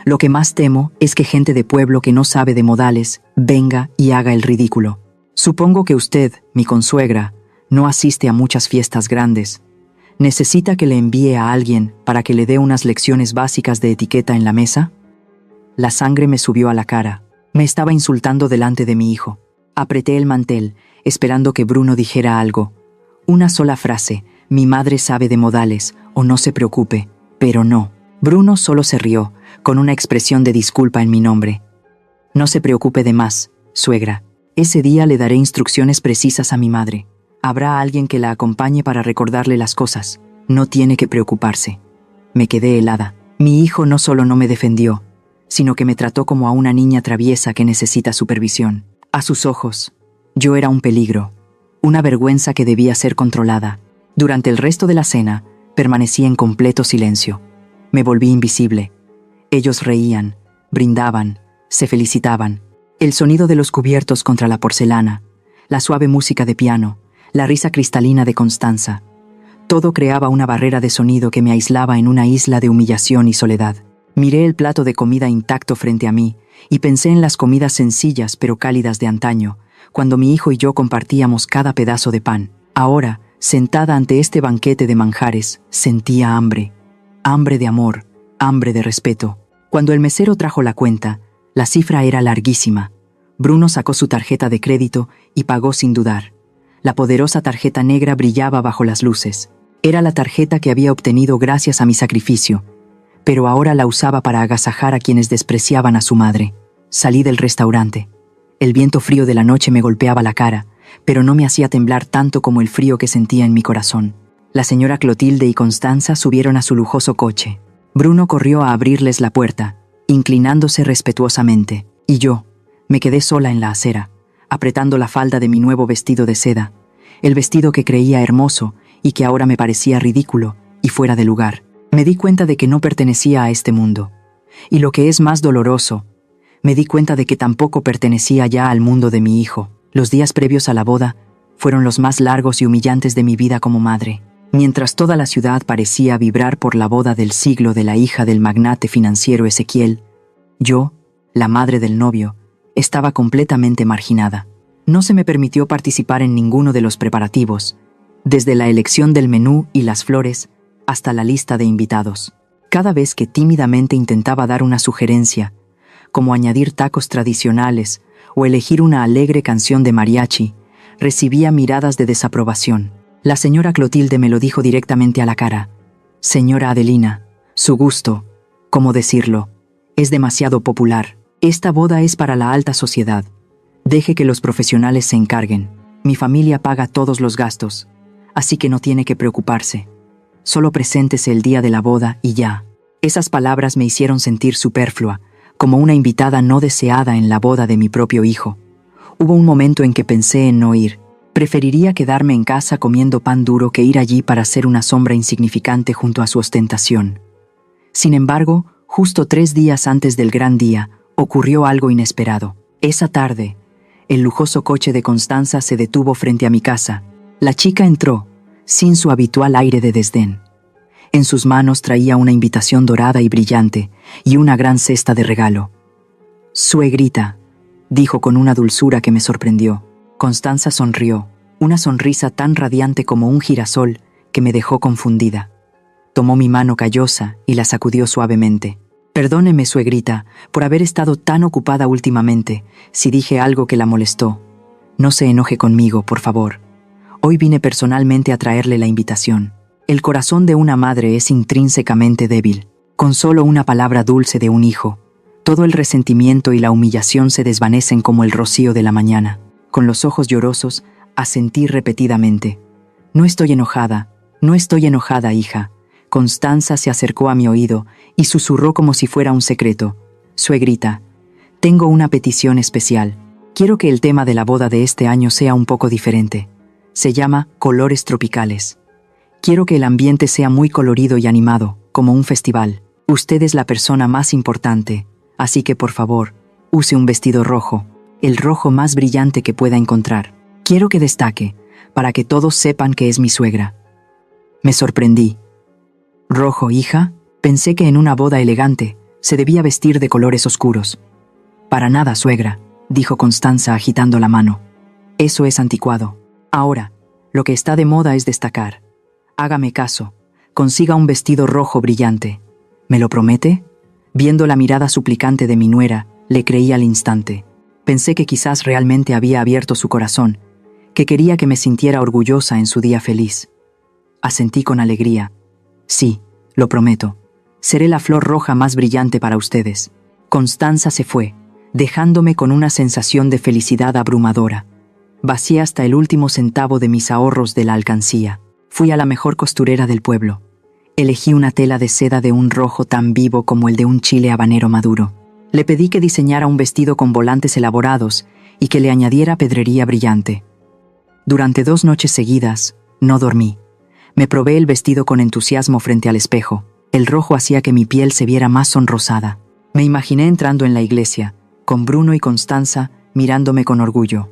Lo que más temo es que gente de pueblo que no sabe de modales venga y haga el ridículo. Supongo que usted, mi consuegra, no asiste a muchas fiestas grandes. ¿Necesita que le envíe a alguien para que le dé unas lecciones básicas de etiqueta en la mesa? La sangre me subió a la cara. Me estaba insultando delante de mi hijo. Apreté el mantel, esperando que Bruno dijera algo. Una sola frase: mi madre sabe de modales, o no se preocupe, pero no. Bruno solo se rió, con una expresión de disculpa en mi nombre. No se preocupe de más, suegra. Ese día le daré instrucciones precisas a mi madre. Habrá alguien que la acompañe para recordarle las cosas. No tiene que preocuparse. Me quedé helada. Mi hijo no solo no me defendió, sino que me trató como a una niña traviesa que necesita supervisión. A sus ojos, yo era un peligro, una vergüenza que debía ser controlada. Durante el resto de la cena, permanecí en completo silencio. Me volví invisible. Ellos reían, brindaban, se felicitaban. El sonido de los cubiertos contra la porcelana, la suave música de piano, la risa cristalina de Constanza. Todo creaba una barrera de sonido que me aislaba en una isla de humillación y soledad. Miré el plato de comida intacto frente a mí y pensé en las comidas sencillas pero cálidas de antaño, cuando mi hijo y yo compartíamos cada pedazo de pan. Ahora, sentada ante este banquete de manjares, sentía hambre. Hambre de amor, hambre de respeto. Cuando el mesero trajo la cuenta, la cifra era larguísima. Bruno sacó su tarjeta de crédito y pagó sin dudar. La poderosa tarjeta negra brillaba bajo las luces. Era la tarjeta que había obtenido gracias a mi sacrificio, pero ahora la usaba para agasajar a quienes despreciaban a su madre. Salí del restaurante. El viento frío de la noche me golpeaba la cara, pero no me hacía temblar tanto como el frío que sentía en mi corazón. La señora Clotilde y Constanza subieron a su lujoso coche. Bruno corrió a abrirles la puerta, inclinándose respetuosamente, y yo me quedé sola en la acera, apretando la falda de mi nuevo vestido de seda, el vestido que creía hermoso y que ahora me parecía ridículo y fuera de lugar. Me di cuenta de que no pertenecía a este mundo. Y lo que es más doloroso, me di cuenta de que tampoco pertenecía ya al mundo de mi hijo. Los días previos a la boda fueron los más largos y humillantes de mi vida como madre. Mientras toda la ciudad parecía vibrar por la boda del siglo de la hija del magnate financiero Ezequiel, yo, la madre del novio, estaba completamente marginada. No se me permitió participar en ninguno de los preparativos, desde la elección del menú y las flores hasta la lista de invitados. Cada vez que tímidamente intentaba dar una sugerencia, como añadir tacos tradicionales o elegir una alegre canción de mariachi, recibía miradas de desaprobación. La señora Clotilde me lo dijo directamente a la cara. Señora Adelina, su gusto, ¿cómo decirlo?, es demasiado popular. Esta boda es para la alta sociedad. Deje que los profesionales se encarguen. Mi familia paga todos los gastos, así que no tiene que preocuparse. Solo preséntese el día de la boda y ya. Esas palabras me hicieron sentir superflua, como una invitada no deseada en la boda de mi propio hijo. Hubo un momento en que pensé en no ir. Preferiría quedarme en casa comiendo pan duro que ir allí para ser una sombra insignificante junto a su ostentación. Sin embargo, justo 3 días antes del gran día, ocurrió algo inesperado. Esa tarde, el lujoso coche de Constanza se detuvo frente a mi casa. La chica entró, sin su habitual aire de desdén. En sus manos traía una invitación dorada y brillante y una gran cesta de regalo. «Suegrita», dijo con una dulzura que me sorprendió. Constanza sonrió, una sonrisa tan radiante como un girasol que me dejó confundida. Tomó mi mano callosa y la sacudió suavemente. «Perdóneme, suegrita, por haber estado tan ocupada últimamente, si dije algo que la molestó. No se enoje conmigo, por favor. Hoy vine personalmente a traerle la invitación. El corazón de una madre es intrínsecamente débil. Con solo una palabra dulce de un hijo, Todo el resentimiento y la humillación se desvanecen como el rocío de la mañana. Con los ojos llorosos, asentí repetidamente. No estoy enojada, hija. Constanza se acercó a mi oído y susurró como si fuera un secreto. Suegrita, tengo una petición especial. Quiero que el tema de la boda de este año sea un poco diferente. Se llama colores tropicales. Quiero que el ambiente sea muy colorido y animado, como un festival. Usted es la persona más importante, así que por favor, use un vestido rojo, el rojo más brillante que pueda encontrar. Quiero que destaque, para que todos sepan que es mi suegra. Me sorprendí. ¿Rojo, hija? Pensé que en una boda elegante se debía vestir de colores oscuros. Para nada, suegra, dijo Constanza agitando la mano. Eso es anticuado. Ahora, lo que está de moda es destacar. Hágame caso, consiga un vestido rojo brillante. ¿Me lo promete? Viendo la mirada suplicante de mi nuera, le creí al instante. Pensé que quizás realmente había abierto su corazón, que quería que me sintiera orgullosa en su día feliz. Asentí con alegría. Sí, lo prometo. Seré la flor roja más brillante para ustedes. Constanza se fue, dejándome con una sensación de felicidad abrumadora. Vacié hasta el último centavo de mis ahorros de la alcancía. Fui a la mejor costurera del pueblo. Elegí una tela de seda de un rojo tan vivo como el de un chile habanero maduro. Le pedí que diseñara un vestido con volantes elaborados y que le añadiera pedrería brillante. Durante 2 noches seguidas, no dormí. Me probé el vestido con entusiasmo frente al espejo. El rojo hacía que mi piel se viera más sonrosada. Me imaginé entrando en la iglesia, con Bruno y Constanza mirándome con orgullo.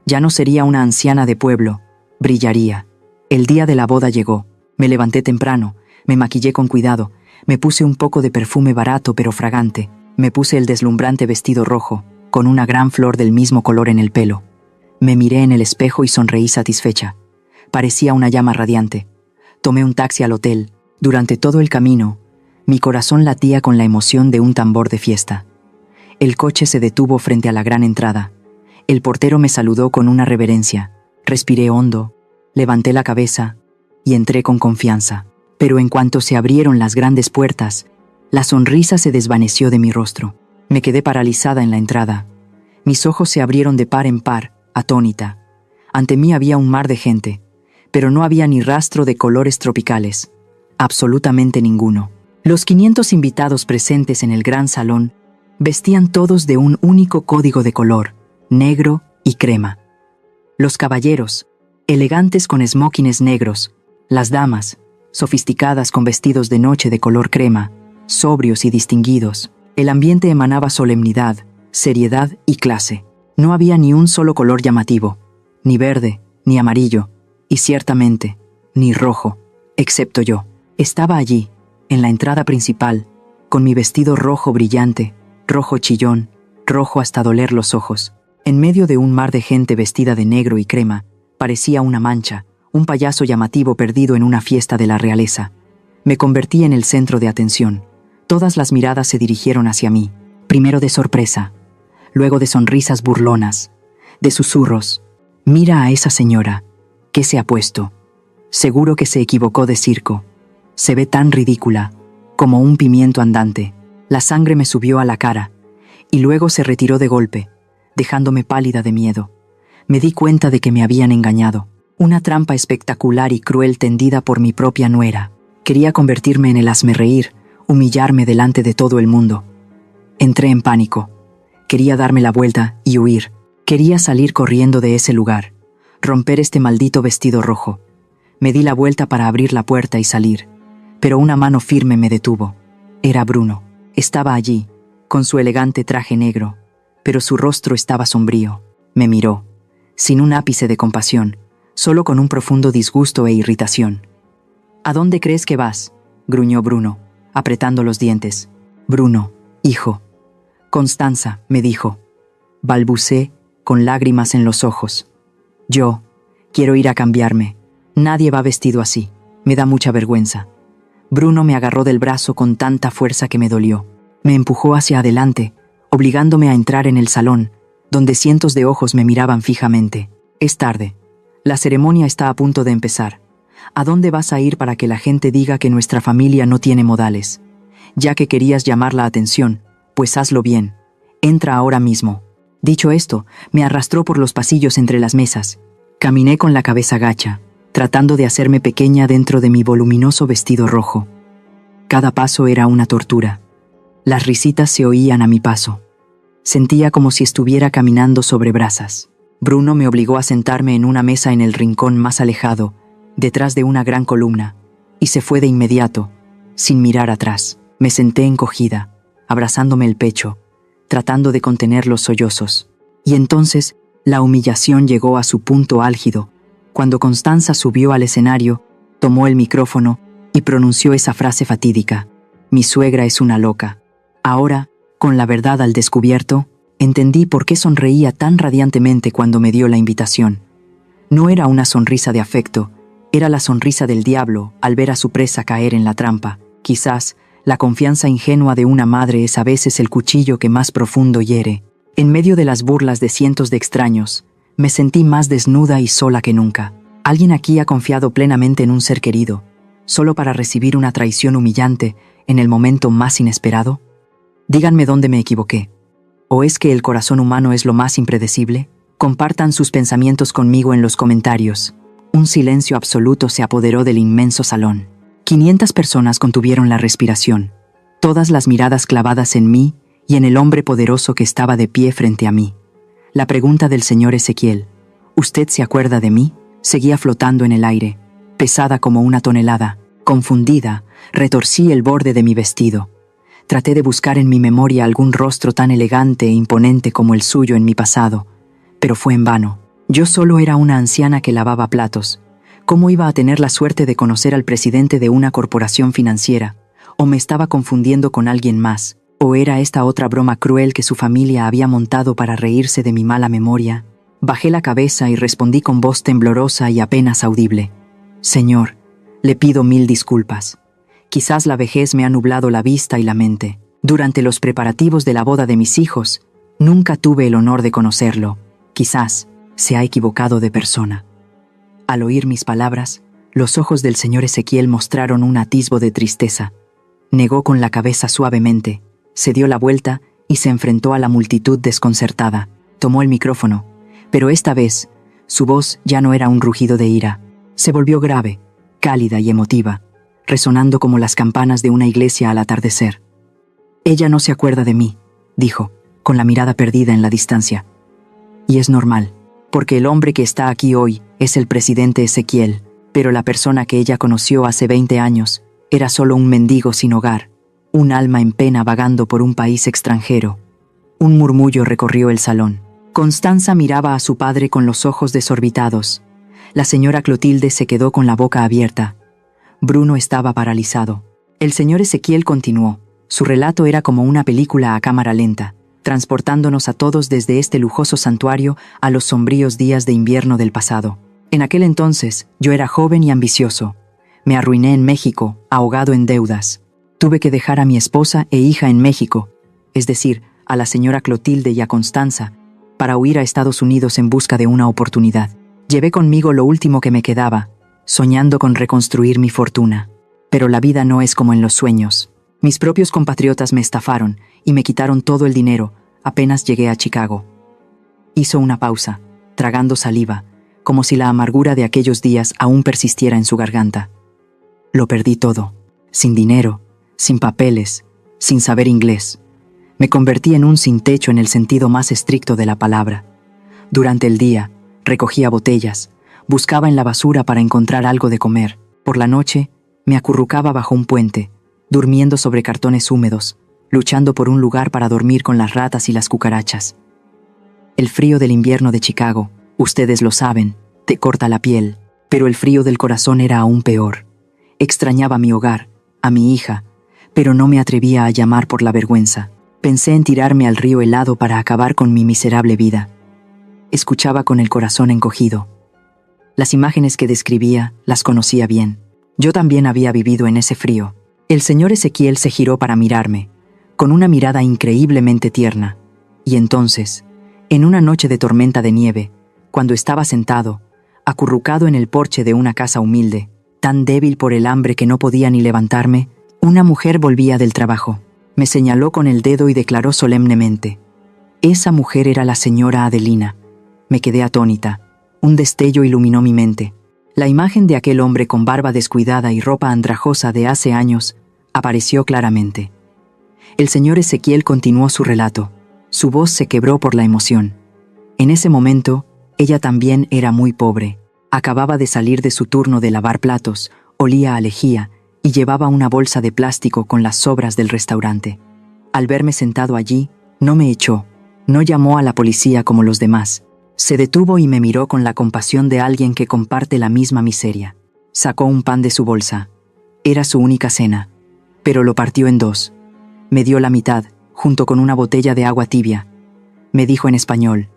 Ya no sería una anciana de pueblo, brillaría. El día de la boda llegó. Me levanté temprano, me maquillé con cuidado, me puse un poco de perfume barato pero fragante, me puse el deslumbrante vestido rojo, con una gran flor del mismo color en el pelo. Me miré en el espejo y sonreí satisfecha. Parecía una llama radiante. Tomé un taxi al hotel. Durante todo el camino, mi corazón latía con la emoción de un tambor de fiesta. El coche se detuvo frente a la gran entrada. El portero me saludó con una reverencia. Respiré hondo, levanté la cabeza y entré con confianza. Pero en cuanto se abrieron las grandes puertas, la sonrisa se desvaneció de mi rostro. Me quedé paralizada en la entrada. Mis ojos se abrieron de par en par, atónita. Ante mí había un mar de gente, pero no había ni rastro de colores tropicales. Absolutamente ninguno. Los 500 invitados presentes en el gran salón vestían todos de un único código de color, negro y crema. Los caballeros, elegantes con esmokines negros, las damas, sofisticadas con vestidos de noche de color crema, sobrios y distinguidos. El ambiente emanaba solemnidad, seriedad y clase. No había ni un solo color llamativo, ni verde, ni amarillo, y ciertamente, ni rojo, excepto yo. Estaba allí, en la entrada principal, con mi vestido rojo brillante, rojo chillón, rojo hasta doler los ojos. En medio de un mar de gente vestida de negro y crema, parecía una mancha, un payaso llamativo perdido en una fiesta de la realeza. Me convertí en el centro de atención. Todas las miradas se dirigieron hacia mí, primero de sorpresa, luego de sonrisas burlonas, de susurros. Mira a esa señora, ¿qué se ha puesto? Seguro que se equivocó de circo. Se ve tan ridícula, como un pimiento andante. La sangre me subió a la cara, y luego se retiró de golpe, dejándome pálida de miedo. Me di cuenta de que me habían engañado. Una trampa espectacular y cruel tendida por mi propia nuera. Quería convertirme en el hazmerreír, humillarme delante de todo el mundo. Entré en pánico. Quería darme la vuelta y huir. Quería salir corriendo de ese lugar, romper este maldito vestido rojo. Me di la vuelta para abrir la puerta y salir, pero una mano firme me detuvo. Era Bruno. Estaba allí, con su elegante traje negro, pero su rostro estaba sombrío. Me miró, sin un ápice de compasión, solo con un profundo disgusto e irritación. ¿A dónde crees que vas?, gruñó Bruno, apretando los dientes. Bruno, hijo. Constanza, me dijo. Balbucé, con lágrimas en los ojos. Yo quiero ir a cambiarme. Nadie va vestido así. Me da mucha vergüenza. Bruno me agarró del brazo con tanta fuerza que me dolió. Me empujó hacia adelante, obligándome a entrar en el salón, donde cientos de ojos me miraban fijamente. Es tarde. La ceremonia está a punto de empezar. ¿A dónde vas a ir para que la gente diga que nuestra familia no tiene modales? Ya que querías llamar la atención, Pues hazlo bien. Entra ahora mismo. Dicho esto, me arrastró por los pasillos entre las mesas. Caminé con la cabeza gacha, tratando de hacerme pequeña dentro de mi voluminoso vestido rojo. Cada paso era una tortura. Las risitas se oían a mi paso. Sentía como si estuviera caminando sobre brasas. Bruno me obligó a sentarme en una mesa en el rincón más alejado, detrás de una gran columna, y se fue de inmediato, sin mirar atrás. Me senté encogida, abrazándome el pecho, tratando de contener los sollozos. Y entonces, la humillación llegó a su punto álgido, cuando Constanza subió al escenario, tomó el micrófono y pronunció esa frase fatídica: «Mi suegra es una loca». Ahora, con la verdad al descubierto, entendí por qué sonreía tan radiantemente cuando me dio la invitación. No era una sonrisa de afecto, era la sonrisa del diablo al ver a su presa caer en la trampa. Quizás, la confianza ingenua de una madre es a veces el cuchillo que más profundo hiere. En medio de las burlas de cientos de extraños, me sentí más desnuda y sola que nunca. ¿Alguien aquí ha confiado plenamente en un ser querido, solo para recibir una traición humillante en el momento más inesperado? Díganme dónde me equivoqué. ¿O es que el corazón humano es lo más impredecible? Compartan sus pensamientos conmigo en los comentarios. Un silencio absoluto se apoderó del inmenso salón. 500 personas contuvieron la respiración, todas las miradas clavadas en mí y en el hombre poderoso que estaba de pie frente a mí. La pregunta del señor Ezequiel, ¿usted se acuerda de mí?, seguía flotando en el aire, pesada como una tonelada. Confundida, retorcí el borde de mi vestido. Traté de buscar en mi memoria algún rostro tan elegante e imponente como el suyo en mi pasado, pero fue en vano. Yo solo era una anciana que lavaba platos. ¿Cómo iba a tener la suerte de conocer al presidente de una corporación financiera? ¿O me estaba confundiendo con alguien más? ¿O era esta otra broma cruel que su familia había montado para reírse de mi mala memoria? Bajé la cabeza y respondí con voz temblorosa y apenas audible: «Señor, le pido 1000 disculpas. Quizás la vejez me ha nublado la vista y la mente. Durante los preparativos de la boda de mis hijos, nunca tuve el honor de conocerlo. Quizás se ha equivocado de persona». Al oír mis palabras, los ojos del señor Ezequiel mostraron un atisbo de tristeza. Negó con la cabeza suavemente, se dio la vuelta y se enfrentó a la multitud desconcertada. Tomó el micrófono, pero esta vez, su voz ya no era un rugido de ira. Se volvió grave, cálida y emotiva, resonando como las campanas de una iglesia al atardecer. «Ella no se acuerda de mí», dijo, con la mirada perdida en la distancia. «Y es normal, porque el hombre que está aquí hoy es el presidente Ezequiel, pero la persona que ella conoció hace 20 años era solo un mendigo sin hogar, un alma en pena vagando por un país extranjero». Un murmullo recorrió el salón. Constanza miraba a su padre con los ojos desorbitados. La señora Clotilde se quedó con la boca abierta. Bruno estaba paralizado. El señor Ezequiel continuó. Su relato era como una película a cámara lenta, transportándonos a todos desde este lujoso santuario a los sombríos días de invierno del pasado. En aquel entonces, yo era joven y ambicioso. Me arruiné en México, ahogado en deudas. Tuve que dejar a mi esposa e hija en México, es decir, a la señora Clotilde y a Constanza, para huir a Estados Unidos en busca de una oportunidad. Llevé conmigo lo último que me quedaba, soñando con reconstruir mi fortuna. Pero la vida no es como en los sueños. Mis propios compatriotas me estafaron y me quitaron todo el dinero apenas llegué a Chicago. Hizo una pausa, tragando saliva, como si la amargura de aquellos días aún persistiera en su garganta. Lo perdí todo, sin dinero, sin papeles, sin saber inglés. Me convertí en un sin techo en el sentido más estricto de la palabra. Durante el día, recogía botellas, buscaba en la basura para encontrar algo de comer. Por la noche, me acurrucaba bajo un puente, durmiendo sobre cartones húmedos, luchando por un lugar para dormir con las ratas y las cucarachas. El frío del invierno de Chicago, ustedes lo saben, te corta la piel, pero el frío del corazón era aún peor. Extrañaba mi hogar, a mi hija, pero no me atrevía a llamar por la vergüenza. Pensé en tirarme al río helado para acabar con mi miserable vida. Escuchaba con el corazón encogido. Las imágenes que describía las conocía bien. Yo también había vivido en ese frío. El señor Ezequiel se giró para mirarme, con una mirada increíblemente tierna. Y entonces, en una noche de tormenta de nieve, cuando estaba sentado, acurrucado en el porche de una casa humilde, tan débil por el hambre que no podía ni levantarme, una mujer volvía del trabajo. Me señaló con el dedo y declaró solemnemente: esa mujer era la señora Adelina. Me quedé atónita. Un destello iluminó mi mente. La imagen de aquel hombre con barba descuidada y ropa andrajosa de hace años apareció claramente. El señor Ezequiel continuó su relato. Su voz se quebró por la emoción. En ese momento, ella también era muy pobre. Acababa de salir de su turno de lavar platos, olía a lejía y llevaba una bolsa de plástico con las sobras del restaurante. Al verme sentado allí, no me echó, no llamó a la policía como los demás. Se detuvo y me miró con la compasión de alguien que comparte la misma miseria. Sacó un pan de su bolsa. Era su única cena, pero lo partió en dos. Me dio la mitad, junto con una botella de agua tibia. Me dijo en español: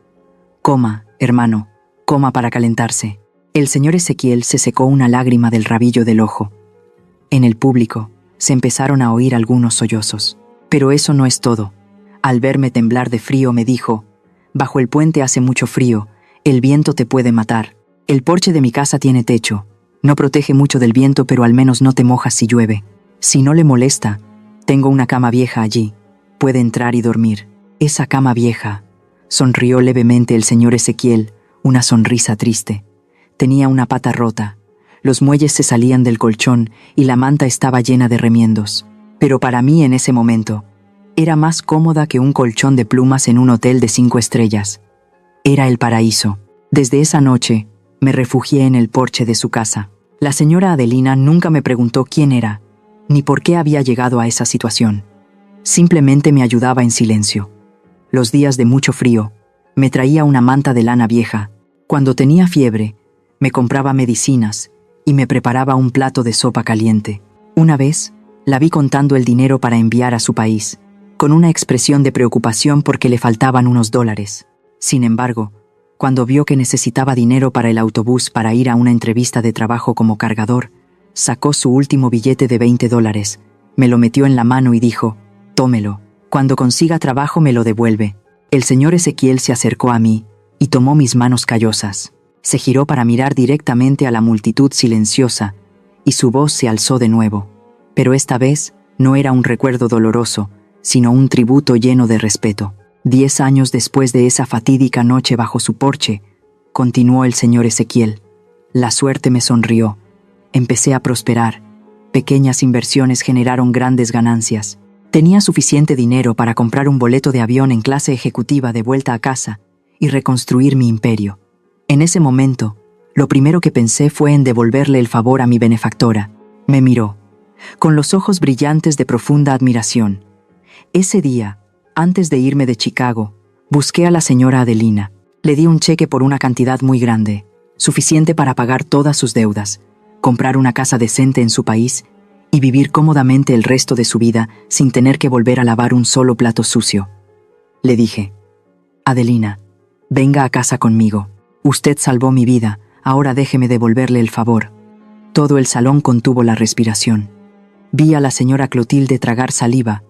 coma, hermano, coma para calentarse. El señor Ezequiel se secó una lágrima del rabillo del ojo. En el público se empezaron a oír algunos sollozos. Pero eso no es todo. Al verme temblar de frío me dijo: bajo el puente hace mucho frío, el viento te puede matar. El porche de mi casa tiene techo. No protege mucho del viento, pero al menos no te mojas si llueve. Si no le molesta, tengo una cama vieja allí. Puede entrar y dormir. Esa cama vieja. Sonrió levemente el señor Ezequiel, una sonrisa triste. Tenía una pata rota. Los muelles se salían del colchón y la manta estaba llena de remiendos. Pero para mí en ese momento, era más cómoda que un colchón de plumas en un hotel de 5 estrellas. Era el paraíso. Desde esa noche, me refugié en el porche de su casa. La señora Adelina nunca me preguntó quién era, ni por qué había llegado a esa situación. Simplemente me ayudaba en silencio. Los días de mucho frío, me traía una manta de lana vieja. Cuando tenía fiebre, me compraba medicinas y me preparaba un plato de sopa caliente. Una vez, la vi contando el dinero para enviar a su país, con una expresión de preocupación porque le faltaban unos $. Sin embargo, cuando vio que necesitaba dinero para el autobús para ir a una entrevista de trabajo como cargador, sacó su último billete de $20, me lo metió en la mano y dijo: tómelo, cuando consiga trabajo me lo devuelve. El señor Ezequiel se acercó a mí y tomó mis manos callosas. Se giró para mirar directamente a la multitud silenciosa y su voz se alzó de nuevo. Pero esta vez no era un recuerdo doloroso, sino un tributo lleno de respeto. 10 años después de esa fatídica noche bajo su porche, continuó el señor Ezequiel, la suerte me sonrió. Empecé a prosperar. Pequeñas inversiones generaron grandes ganancias. Tenía suficiente dinero para comprar un boleto de avión en clase ejecutiva de vuelta a casa y reconstruir mi imperio. En ese momento, lo primero que pensé fue en devolverle el favor a mi benefactora. Me miró, con los ojos brillantes de profunda admiración. Ese día, antes de irme de Chicago, busqué a la señora Adelina. Le di un cheque por una cantidad muy grande, suficiente para pagar todas sus deudas, comprar una casa decente en su país y vivir cómodamente el resto de su vida sin tener que volver a lavar un solo plato sucio. Le dije: Adelina, venga a casa conmigo. Usted salvó mi vida, ahora déjeme devolverle el favor. Todo el salón contuvo la respiración. Vi a la señora Clotilde tragar saliva,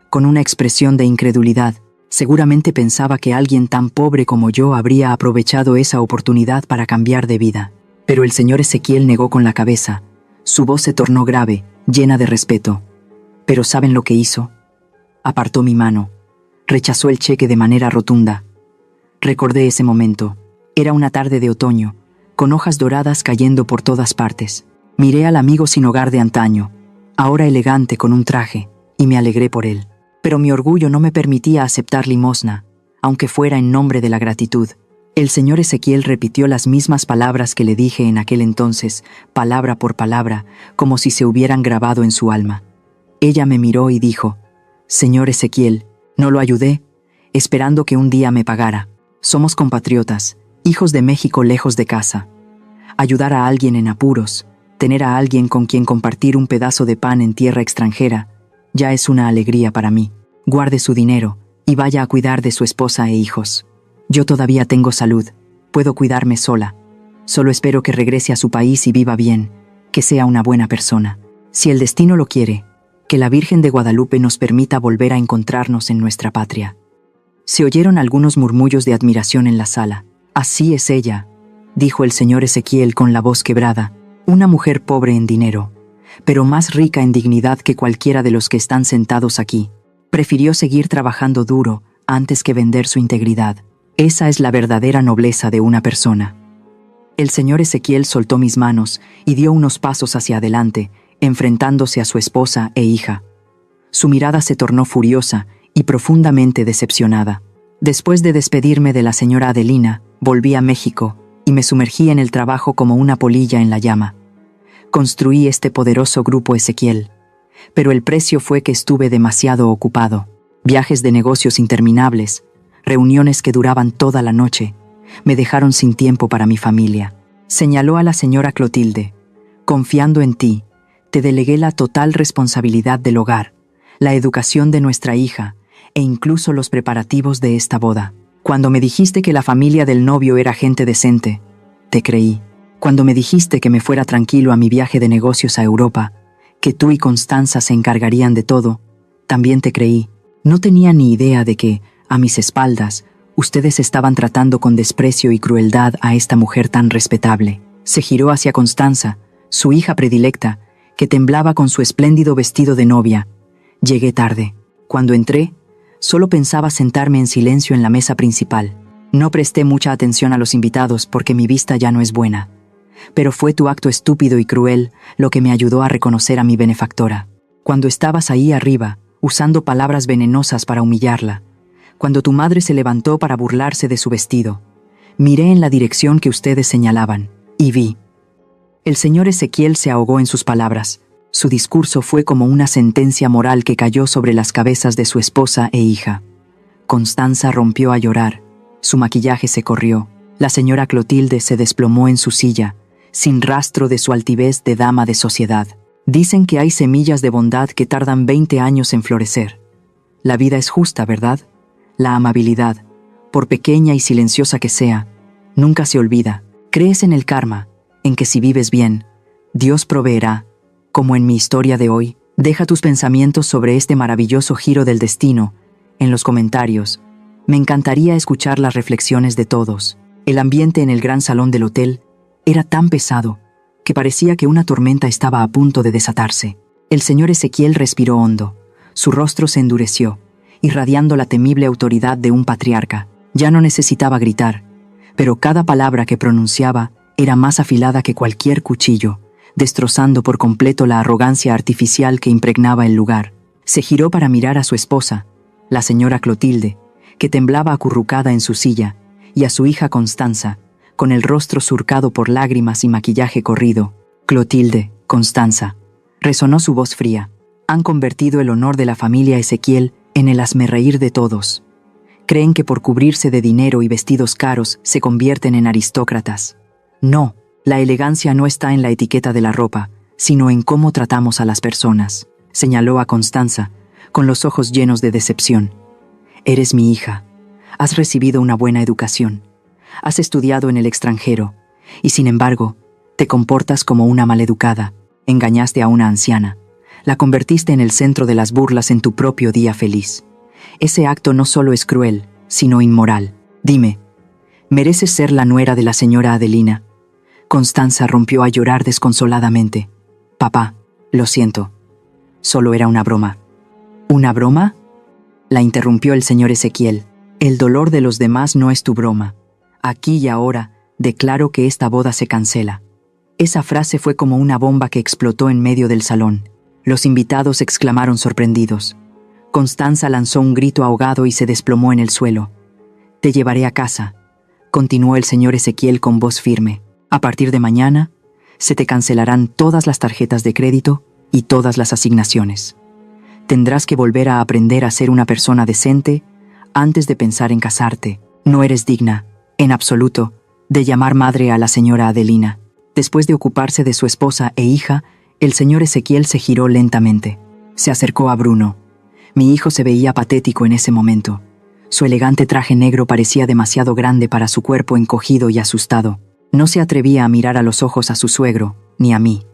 con una expresión de incredulidad. Seguramente pensaba que alguien tan pobre como yo habría aprovechado esa oportunidad para cambiar de vida. Pero el señor Ezequiel negó con la cabeza. Su voz se tornó grave, llena de respeto. ¿Pero saben lo que hizo? Apartó mi mano. Rechazó el cheque de manera rotunda. Recordé ese momento. Era una tarde de otoño, con hojas doradas cayendo por todas partes. Miré al amigo sin hogar de antaño, ahora elegante con un traje, y me alegré por él. Pero mi orgullo no me permitía aceptar limosna, aunque fuera en nombre de la gratitud. El señor Ezequiel repitió las mismas palabras que le dije en aquel entonces, palabra por palabra, como si se hubieran grabado en su alma. Ella me miró y dijo: Señor Ezequiel, no lo ayudé, esperando que un día me pagara. Somos compatriotas, hijos de México lejos de casa. Ayudar a alguien en apuros, tener a alguien con quien compartir un pedazo de pan en tierra extranjera, ya es una alegría para mí. Guarde su dinero y vaya a cuidar de su esposa e hijos. Yo todavía tengo salud, puedo cuidarme sola. Solo espero que regrese a su país y viva bien, que sea una buena persona. Si el destino lo quiere, que la Virgen de Guadalupe nos permita volver a encontrarnos en nuestra patria. Se oyeron algunos murmullos de admiración en la sala. Así es ella, dijo el señor Ezequiel con la voz quebrada, una mujer pobre en dinero, pero más rica en dignidad que cualquiera de los que están sentados aquí. Prefirió seguir trabajando duro antes que vender su integridad. Esa es la verdadera nobleza de una persona. El señor Ezequiel soltó mis manos y dio unos pasos hacia adelante, enfrentándose a su esposa e hija. Su mirada se tornó furiosa y profundamente decepcionada. Después de despedirme de la señora Adelina, volví a México y me sumergí en el trabajo como una polilla en la llama. Construí este poderoso grupo Ezequiel, pero el precio fue que estuve demasiado ocupado. Viajes de negocios interminables, reuniones que duraban toda la noche, me dejaron sin tiempo para mi familia. Señaló a la señora Clotilde: confiando en ti, te delegué la total responsabilidad del hogar, la educación de nuestra hija e incluso los preparativos de esta boda. Cuando me dijiste que la familia del novio era gente decente, te creí. Cuando me dijiste que me fuera tranquilo a mi viaje de negocios a Europa, que tú y Constanza se encargarían de todo, también te creí. No tenía ni idea de que, a mis espaldas, ustedes estaban tratando con desprecio y crueldad a esta mujer tan respetable. Se giró hacia Constanza, su hija predilecta, que temblaba con su espléndido vestido de novia. Llegué tarde. Cuando entré, solo pensaba sentarme en silencio en la mesa principal. No presté mucha atención a los invitados porque mi vista ya no es buena. Pero fue tu acto estúpido y cruel lo que me ayudó a reconocer a mi benefactora. Cuando estabas ahí arriba, usando palabras venenosas para humillarla, cuando tu madre se levantó para burlarse de su vestido, miré en la dirección que ustedes señalaban, y vi. El señor Ezequiel se ahogó en sus palabras. Su discurso fue como una sentencia moral que cayó sobre las cabezas de su esposa e hija. Constanza rompió a llorar. Su maquillaje se corrió. La señora Clotilde se desplomó en su silla, sin rastro de su altivez de dama de sociedad. Dicen que hay semillas de bondad que tardan 20 años en florecer. La vida es justa, ¿verdad? La amabilidad, por pequeña y silenciosa que sea, nunca se olvida. ¿Crees en el karma, en que si vives bien, Dios proveerá, como en mi historia de hoy? Deja tus pensamientos sobre este maravilloso giro del destino en los comentarios. Me encantaría escuchar las reflexiones de todos. El ambiente en el gran salón del hotel era tan pesado que parecía que una tormenta estaba a punto de desatarse. El señor Ezequiel respiró hondo. Su rostro se endureció, irradiando la temible autoridad de un patriarca. Ya no necesitaba gritar, pero cada palabra que pronunciaba era más afilada que cualquier cuchillo, destrozando por completo la arrogancia artificial que impregnaba el lugar. Se giró para mirar a su esposa, la señora Clotilde, que temblaba acurrucada en su silla, y a su hija Constanza, con el rostro surcado por lágrimas y maquillaje corrido. Clotilde, Constanza, resonó su voz fría. Han convertido el honor de la familia Ezequiel en el hazmerreír de todos. Creen que por cubrirse de dinero y vestidos caros se convierten en aristócratas. No, la elegancia no está en la etiqueta de la ropa, sino en cómo tratamos a las personas, señaló a Constanza, con los ojos llenos de decepción. Eres mi hija. Has recibido una buena educación. Has estudiado en el extranjero, y sin embargo, te comportas como una maleducada. Engañaste a una anciana. La convertiste en el centro de las burlas en tu propio día feliz. Ese acto no solo es cruel, sino inmoral. Dime, ¿mereces ser la nuera de la señora Adelina? Constanza rompió a llorar desconsoladamente. Papá, lo siento. Solo era una broma. ¿Una broma? La interrumpió el señor Ezequiel. El dolor de los demás no es tu broma. Aquí y ahora, declaro que esta boda se cancela. Esa frase fue como una bomba que explotó en medio del salón. Los invitados exclamaron sorprendidos. Constanza lanzó un grito ahogado y se desplomó en el suelo. Te llevaré a casa, continuó el señor Ezequiel con voz firme. A partir de mañana, se te cancelarán todas las tarjetas de crédito y todas las asignaciones. Tendrás que volver a aprender a ser una persona decente antes de pensar en casarte. No eres digna, en absoluto, de llamar madre a la señora Adelina. Después de ocuparse de su esposa e hija, el señor Ezequiel se giró lentamente. Se acercó a Bruno. Mi hijo se veía patético en ese momento. Su elegante traje negro parecía demasiado grande para su cuerpo encogido y asustado. No se atrevía a mirar a los ojos a su suegro, ni a mí.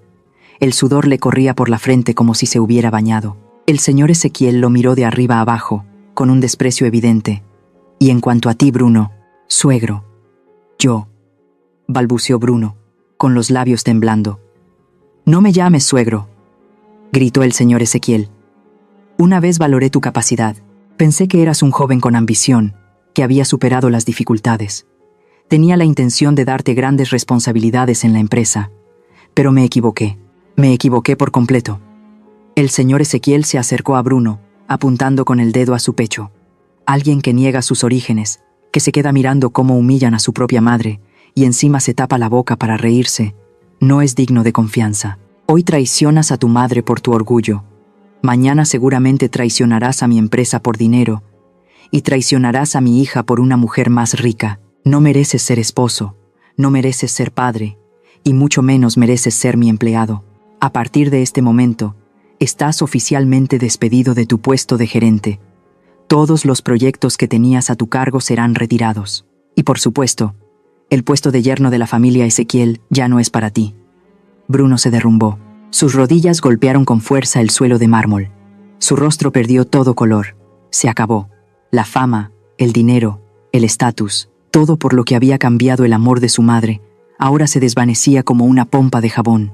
El sudor le corría por la frente como si se hubiera bañado. El señor Ezequiel lo miró de arriba abajo, con un desprecio evidente. Y en cuanto a ti, Bruno, suegro. Yo, balbuceó Bruno, con los labios temblando. No me llames suegro, gritó el señor Ezequiel. Una vez valoré tu capacidad. Pensé que eras un joven con ambición, que había superado las dificultades. Tenía la intención de darte grandes responsabilidades en la empresa, pero me equivoqué. Me equivoqué por completo. El señor Ezequiel se acercó a Bruno, apuntando con el dedo a su pecho. Alguien que niega sus orígenes, que se queda mirando cómo humillan a su propia madre, y encima se tapa la boca para reírse, no es digno de confianza. Hoy traicionas a tu madre por tu orgullo. Mañana seguramente traicionarás a mi empresa por dinero, y traicionarás a mi hija por una mujer más rica. No mereces ser esposo, no mereces ser padre, y mucho menos mereces ser mi empleado. A partir de este momento, estás oficialmente despedido de tu puesto de gerente. Todos los proyectos que tenías a tu cargo serán retirados. Y por supuesto, el puesto de yerno de la familia Ezequiel ya no es para ti. Bruno se derrumbó. Sus rodillas golpearon con fuerza el suelo de mármol. Su rostro perdió todo color. Se acabó. La fama, el dinero, el estatus, todo por lo que había cambiado el amor de su madre, ahora se desvanecía como una pompa de jabón.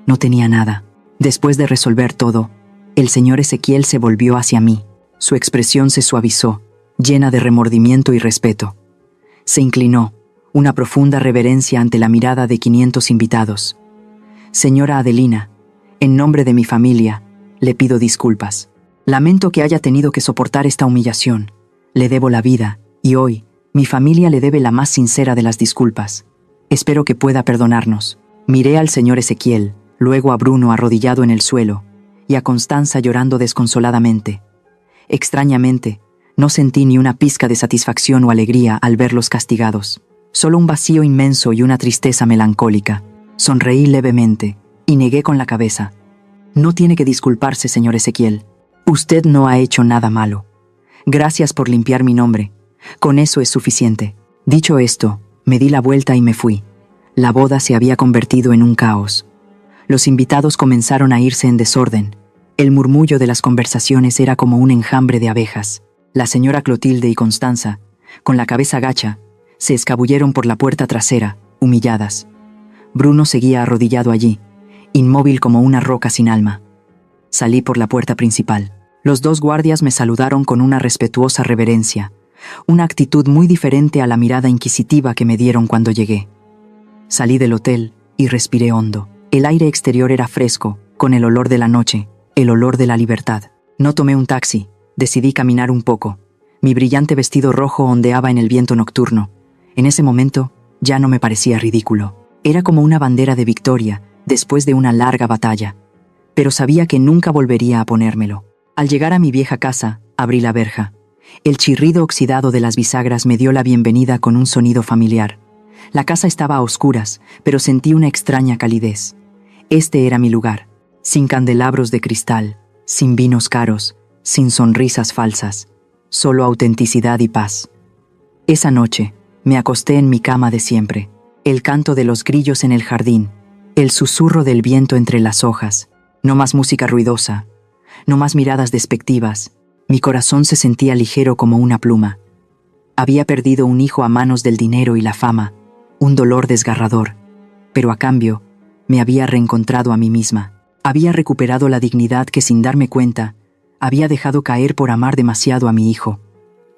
No tenía nada. Después de resolver todo, el señor Ezequiel se volvió hacia mí. Su expresión se suavizó, llena de remordimiento y respeto. Se inclinó, una profunda reverencia ante la mirada de 500 invitados. Señora Adelina, en nombre de mi familia, le pido disculpas. Lamento que haya tenido que soportar esta humillación. Le debo la vida, y hoy, mi familia le debe la más sincera de las disculpas. Espero que pueda perdonarnos. Miré al señor Ezequiel, luego a Bruno arrodillado en el suelo, y a Constanza llorando desconsoladamente. Extrañamente, no sentí ni una pizca de satisfacción o alegría al verlos castigados. Solo un vacío inmenso y una tristeza melancólica. Sonreí levemente y negué con la cabeza. No tiene que disculparse, señor Ezequiel. Usted no ha hecho nada malo. Gracias por limpiar mi nombre. Con eso es suficiente. Dicho esto, me di la vuelta y me fui. La boda se había convertido en un caos. Los invitados comenzaron a irse en desorden. El murmullo de las conversaciones era como un enjambre de abejas. La señora Clotilde y Constanza, con la cabeza gacha, se escabulleron por la puerta trasera, humilladas. Bruno seguía arrodillado allí, inmóvil como una roca sin alma. Salí por la puerta principal. Los dos guardias me saludaron con una respetuosa reverencia, una actitud muy diferente a la mirada inquisitiva que me dieron cuando llegué. Salí del hotel y respiré hondo. El aire exterior era fresco, con el olor de la noche, el olor de la libertad. No tomé un taxi, decidí caminar un poco. Mi brillante vestido rojo ondeaba en el viento nocturno. En ese momento, ya no me parecía ridículo. Era como una bandera de victoria, después de una larga batalla. Pero sabía que nunca volvería a ponérmelo. Al llegar a mi vieja casa, abrí la verja. El chirrido oxidado de las bisagras me dio la bienvenida con un sonido familiar. La casa estaba a oscuras, pero sentí una extraña calidez. Este era mi lugar, sin candelabros de cristal, sin vinos caros, sin sonrisas falsas, solo autenticidad y paz. Esa noche, me acosté en mi cama de siempre. El canto de los grillos en el jardín, el susurro del viento entre las hojas, no más música ruidosa, no más miradas despectivas. Mi corazón se sentía ligero como una pluma. Había perdido un hijo a manos del dinero y la fama, un dolor desgarrador, pero a cambio, me había reencontrado a mí misma. Había recuperado la dignidad que sin darme cuenta, había dejado caer por amar demasiado a mi hijo.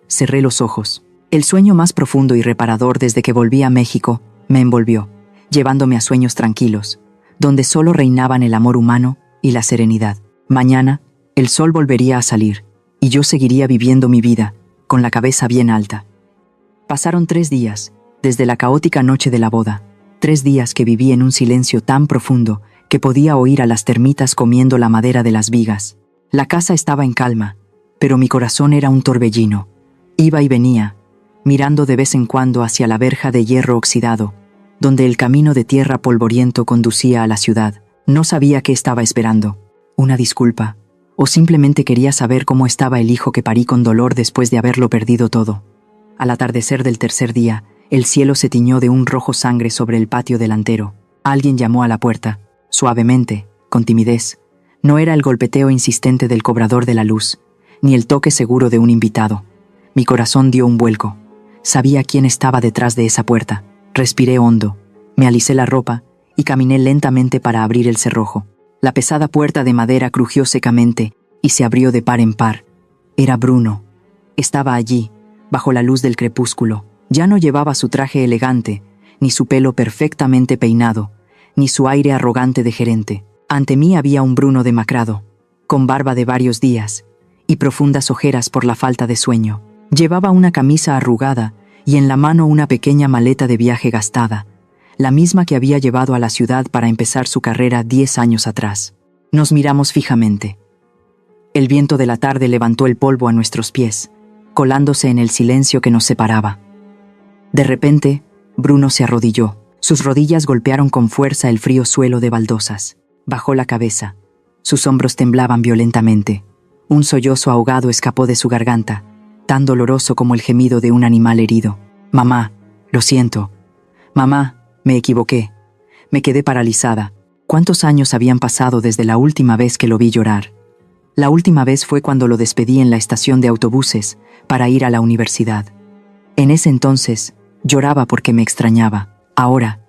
Cerré los ojos. El sueño más profundo y reparador desde que volví a México me envolvió, llevándome a sueños tranquilos, donde solo reinaban el amor humano y la serenidad. Mañana, el sol volvería a salir, y yo seguiría viviendo mi vida, con la cabeza bien alta. Pasaron 3 días, desde la caótica noche de la boda, 3 días que viví en un silencio tan profundo que podía oír a las termitas comiendo la madera de las vigas. La casa estaba en calma, pero mi corazón era un torbellino. Iba y venía, mirando de vez en cuando hacia la verja de hierro oxidado, donde el camino de tierra polvoriento conducía a la ciudad. No sabía qué estaba esperando, una disculpa, o simplemente quería saber cómo estaba el hijo que parí con dolor después de haberlo perdido todo. Al atardecer del tercer día, el cielo se tiñó de un rojo sangre sobre el patio delantero. Alguien llamó a la puerta, suavemente, con timidez. No era el golpeteo insistente del cobrador de la luz, ni el toque seguro de un invitado. Mi corazón dio un vuelco. Sabía quién estaba detrás de esa puerta. Respiré hondo, me alicé la ropa y caminé lentamente para abrir el cerrojo. La pesada puerta de madera crujió secamente y se abrió de par en par. Era Bruno. Estaba allí, bajo la luz del crepúsculo. Ya no llevaba su traje elegante, ni su pelo perfectamente peinado, ni su aire arrogante de gerente. Ante mí había un Bruno demacrado, con barba de varios días, y profundas ojeras por la falta de sueño. Llevaba una camisa arrugada y en la mano una pequeña maleta de viaje gastada, la misma que había llevado a la ciudad para empezar su carrera 10 años atrás. Nos miramos fijamente. El viento de la tarde levantó el polvo a nuestros pies, colándose en el silencio que nos separaba. De repente, Bruno se arrodilló. Sus rodillas golpearon con fuerza el frío suelo de baldosas. Bajó la cabeza. Sus hombros temblaban violentamente. Un sollozo ahogado escapó de su garganta, tan doloroso como el gemido de un animal herido. «Mamá, lo siento. Mamá, me equivoqué». Me quedé paralizada. ¿Cuántos años habían pasado desde la última vez que lo vi llorar? La última vez fue cuando lo despedí en la estación de autobuses para ir a la universidad. En ese entonces, lloraba porque me extrañaba. Ahora,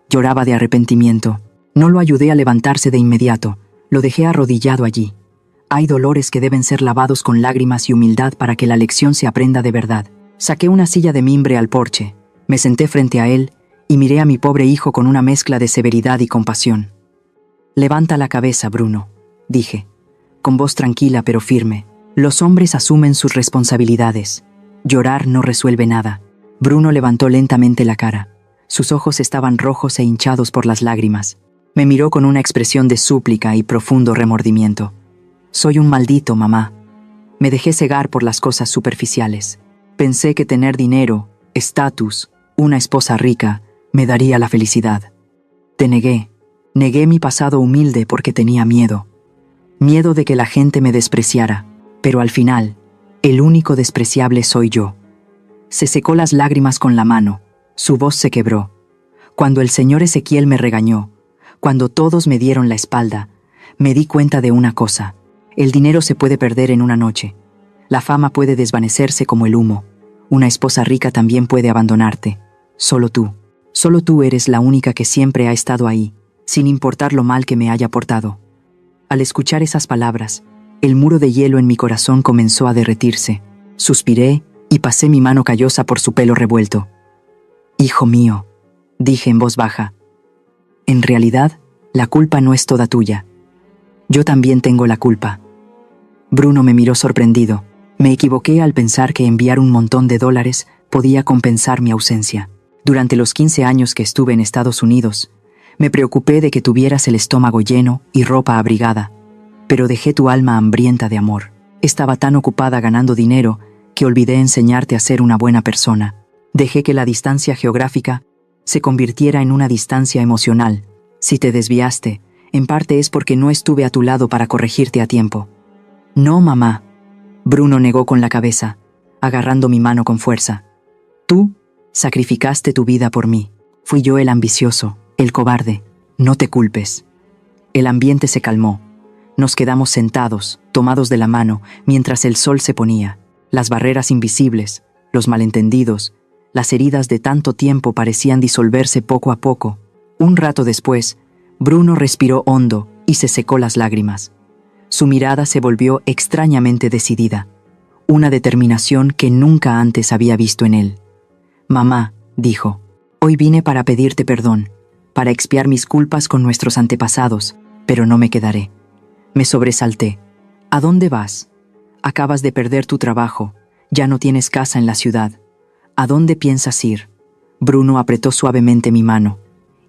lloraba de arrepentimiento. No lo ayudé a levantarse de inmediato. Lo dejé arrodillado allí. Hay dolores que deben ser lavados con lágrimas y humildad para que la lección se aprenda de verdad. Saqué una silla de mimbre al porche, me senté frente a él y miré a mi pobre hijo con una mezcla de severidad y compasión. «Levanta la cabeza, Bruno», dije, con voz tranquila pero firme. «Los hombres asumen sus responsabilidades. Llorar no resuelve nada». Bruno levantó lentamente la cara. Sus ojos estaban rojos e hinchados por las lágrimas. Me miró con una expresión de súplica y profundo remordimiento. «Soy un maldito, mamá. Me dejé cegar por las cosas superficiales. Pensé que tener dinero, estatus, una esposa rica, me daría la felicidad. Te negué. Negué mi pasado humilde porque tenía miedo. Miedo de que la gente me despreciara. Pero al final, el único despreciable soy yo». Se secó las lágrimas con la mano. Su voz se quebró. Cuando el señor Ezequiel me regañó, cuando todos me dieron la espalda, me di cuenta de una cosa. El dinero se puede perder en una noche. La fama puede desvanecerse como el humo. Una esposa rica también puede abandonarte. Solo tú eres la única que siempre ha estado ahí, sin importar lo mal que me haya portado. Al escuchar esas palabras, el muro de hielo en mi corazón comenzó a derretirse. Suspiré y pasé mi mano callosa por su pelo revuelto. «Hijo mío», dije en voz baja, «en realidad, la culpa no es toda tuya. Yo también tengo la culpa». Bruno me miró sorprendido. Me equivoqué al pensar que enviar un montón de dólares podía compensar mi ausencia. Durante los 15 años que estuve en Estados Unidos, me preocupé de que tuvieras el estómago lleno y ropa abrigada, pero dejé tu alma hambrienta de amor. Estaba tan ocupada ganando dinero que olvidé enseñarte a ser una buena persona. Dejé que la distancia geográfica se convirtiera en una distancia emocional. Si te desviaste, en parte es porque no estuve a tu lado para corregirte a tiempo. «No, mamá», Bruno negó con la cabeza, agarrando mi mano con fuerza. «Tú sacrificaste tu vida por mí. Fui yo el ambicioso, el cobarde. No te culpes». El ambiente se calmó. Nos quedamos sentados, tomados de la mano, mientras el sol se ponía. Las barreras invisibles, los malentendidos, las heridas de tanto tiempo parecían disolverse poco a poco. Un rato después, Bruno respiró hondo y se secó las lágrimas. Su mirada se volvió extrañamente decidida, una determinación que nunca antes había visto en él. «Mamá», dijo, «hoy vine para pedirte perdón, para expiar mis culpas con nuestros antepasados, pero no me quedaré». Me sobresalté. «¿A dónde vas? Acabas de perder tu trabajo, ya no tienes casa en la ciudad. ¿A dónde piensas ir?» Bruno apretó suavemente mi mano.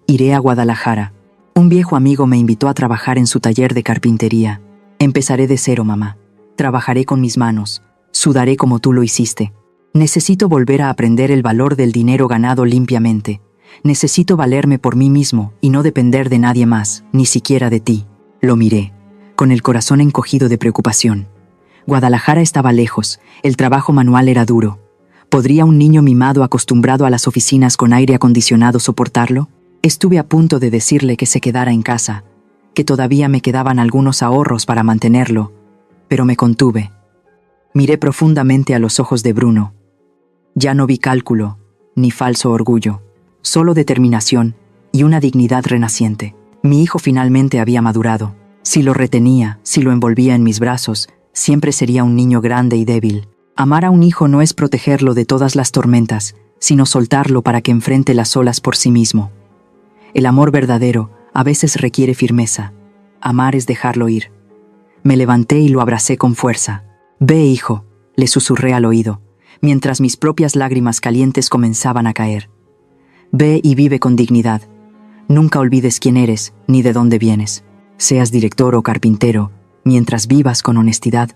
«Iré a Guadalajara. Un viejo amigo me invitó a trabajar en su taller de carpintería. Empezaré de cero, mamá. Trabajaré con mis manos. Sudaré como tú lo hiciste. Necesito volver a aprender el valor del dinero ganado limpiamente. Necesito valerme por mí mismo y no depender de nadie más, ni siquiera de ti». Lo miré, con el corazón encogido de preocupación. Guadalajara estaba lejos, el trabajo manual era duro. ¿Podría un niño mimado acostumbrado a las oficinas con aire acondicionado soportarlo? Estuve a punto de decirle que se quedara en casa, que todavía me quedaban algunos ahorros para mantenerlo, pero me contuve. Miré profundamente a los ojos de Bruno. Ya no vi cálculo, ni falso orgullo, solo determinación y una dignidad renaciente. Mi hijo finalmente había madurado. Si lo retenía, si lo envolvía en mis brazos, siempre sería un niño grande y débil. Amar a un hijo no es protegerlo de todas las tormentas, sino soltarlo para que enfrente las olas por sí mismo. El amor verdadero a veces requiere firmeza. Amar es dejarlo ir. Me levanté y lo abracé con fuerza. «Ve, hijo», le susurré al oído, mientras mis propias lágrimas calientes comenzaban a caer. «Ve y vive con dignidad. Nunca olvides quién eres ni de dónde vienes. Seas director o carpintero, mientras vivas con honestidad,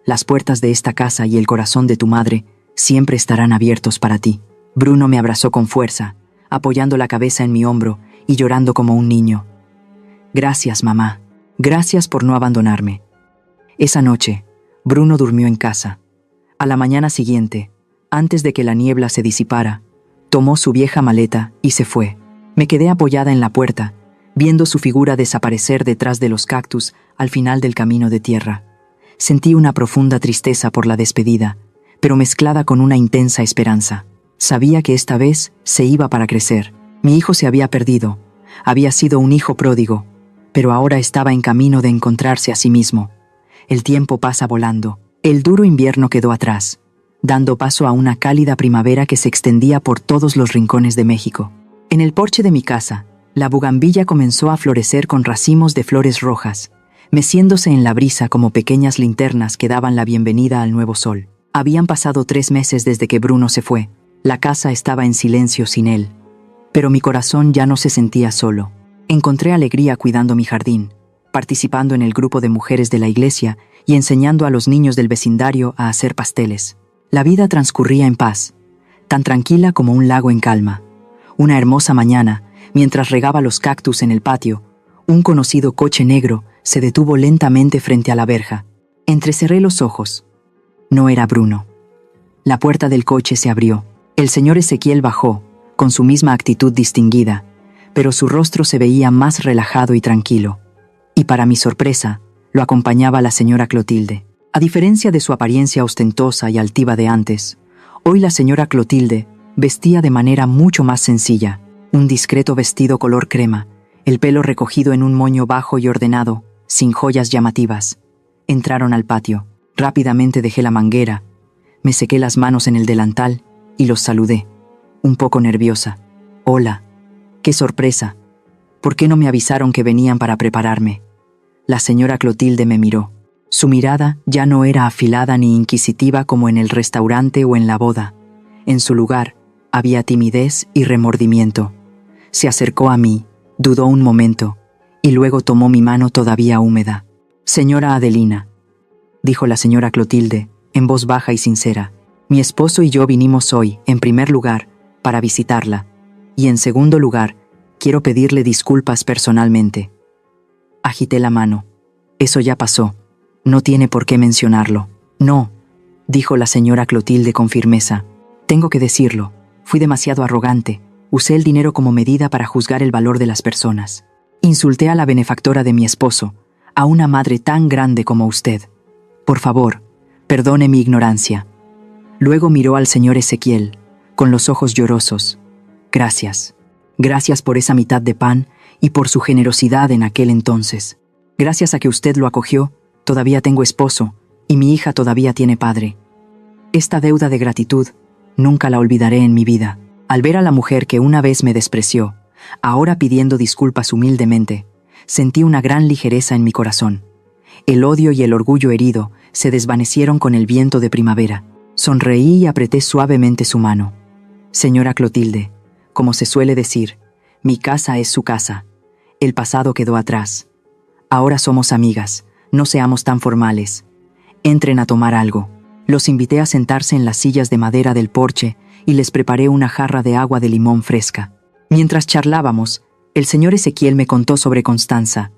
las puertas de esta casa y el corazón de tu madre siempre estarán abiertos para ti». Bruno me abrazó con fuerza, apoyando la cabeza en mi hombro y llorando como un niño. «Gracias, mamá. Gracias por no abandonarme». Esa noche, Bruno durmió en casa. A la mañana siguiente, antes de que la niebla se disipara, tomó su vieja maleta y se fue. Me quedé apoyada en la puerta, viendo su figura desaparecer detrás de los cactus al final del camino de tierra. Sentí una profunda tristeza por la despedida, pero mezclada con una intensa esperanza. Sabía que esta vez se iba para crecer. Mi hijo se había perdido. Había sido un hijo pródigo, pero ahora estaba en camino de encontrarse a sí mismo. El tiempo pasa volando. El duro invierno quedó atrás, dando paso a una cálida primavera que se extendía por todos los rincones de México. En el porche de mi casa, la bugambilla comenzó a florecer con racimos de flores rojas, meciéndose en la brisa como pequeñas linternas que daban la bienvenida al nuevo sol. Habían pasado 3 meses desde que Bruno se fue. La casa estaba en silencio sin él, pero mi corazón ya no se sentía solo. Encontré alegría cuidando mi jardín, participando en el grupo de mujeres de la iglesia y enseñando a los niños del vecindario a hacer pasteles. La vida transcurría en paz, tan tranquila como un lago en calma. Una hermosa mañana, mientras regaba los cactus en el patio, un conocido coche negro se detuvo lentamente frente a la verja. Entrecerré los ojos. No era Bruno. La puerta del coche se abrió. El señor Ezequiel bajó, con su misma actitud distinguida, pero su rostro se veía más relajado y tranquilo. Y para mi sorpresa, lo acompañaba la señora Clotilde. A diferencia de su apariencia ostentosa y altiva de antes, hoy la señora Clotilde vestía de manera mucho más sencilla, un discreto vestido color crema, el pelo recogido en un moño bajo y ordenado, sin joyas llamativas. Entraron al patio. Rápidamente dejé la manguera, me sequé las manos en el delantal y los saludé, un poco nerviosa. «Hola. ¡Qué sorpresa! ¿Por qué no me avisaron que venían para prepararme?» La señora Clotilde me miró. Su mirada ya no era afilada ni inquisitiva como en el restaurante o en la boda. En su lugar había timidez y remordimiento. Se acercó a mí, dudó un momento, y luego tomó mi mano todavía húmeda. «Señora Adelina», dijo la señora Clotilde, en voz baja y sincera, «mi esposo y yo vinimos hoy, en primer lugar, para visitarla, y en segundo lugar, quiero pedirle disculpas personalmente». Agité la mano. «Eso ya pasó. No tiene por qué mencionarlo». «No», dijo la señora Clotilde con firmeza. «Tengo que decirlo. Fui demasiado arrogante. Usé el dinero como medida para juzgar el valor de las personas. Insulté a la benefactora de mi esposo, a una madre tan grande como usted. Por favor, perdone mi ignorancia». Luego miró al señor Ezequiel, con los ojos llorosos. «Gracias. Gracias por esa mitad de pan y por su generosidad en aquel entonces. Gracias a que usted lo acogió, todavía tengo esposo y mi hija todavía tiene padre. Esta deuda de gratitud nunca la olvidaré en mi vida». Al ver a la mujer que una vez me despreció, ahora pidiendo disculpas humildemente, sentí una gran ligereza en mi corazón. El odio y el orgullo herido se desvanecieron con el viento de primavera. Sonreí y apreté suavemente su mano. «Señora Clotilde, como se suele decir, mi casa es su casa. El pasado quedó atrás. Ahora somos amigas, no seamos tan formales. Entren a tomar algo». Los invité a sentarse en las sillas de madera del porche y les preparé una jarra de agua de limón fresca. Mientras charlábamos, el señor Ezequiel me contó sobre Constanza.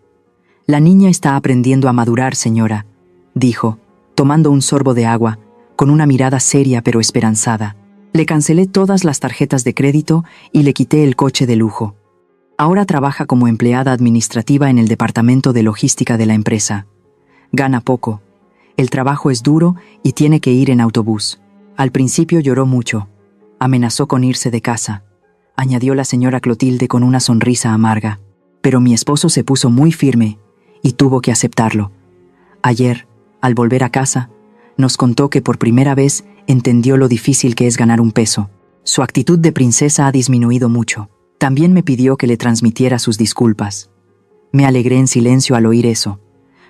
«La niña está aprendiendo a madurar, señora», dijo, tomando un sorbo de agua, con una mirada seria pero esperanzada. Le cancelé todas las tarjetas de crédito y le quité el coche de lujo. Ahora trabaja como empleada administrativa en el departamento de logística de la empresa. Gana poco. El trabajo es duro y tiene que ir en autobús. Al principio lloró mucho. Amenazó con irse de casa, añadió la señora Clotilde con una sonrisa amarga. Pero mi esposo se puso muy firme y tuvo que aceptarlo. Ayer, al volver a casa, nos contó que por primera vez entendió lo difícil que es ganar un peso. Su actitud de princesa ha disminuido mucho. También me pidió que le transmitiera sus disculpas. Me alegré en silencio al oír eso.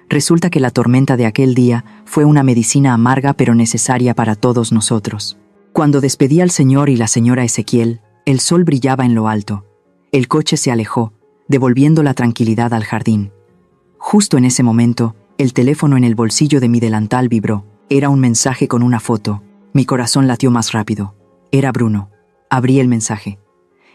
Resulta que la tormenta de aquel día fue una medicina amarga pero necesaria para todos nosotros. Cuando despedí al señor y la señora Ezequiel, el sol brillaba en lo alto. El coche se alejó, devolviendo la tranquilidad al jardín. Justo en ese momento, el teléfono en el bolsillo de mi delantal vibró. Era un mensaje con una foto. Mi corazón latió más rápido. Era Bruno. Abrí el mensaje.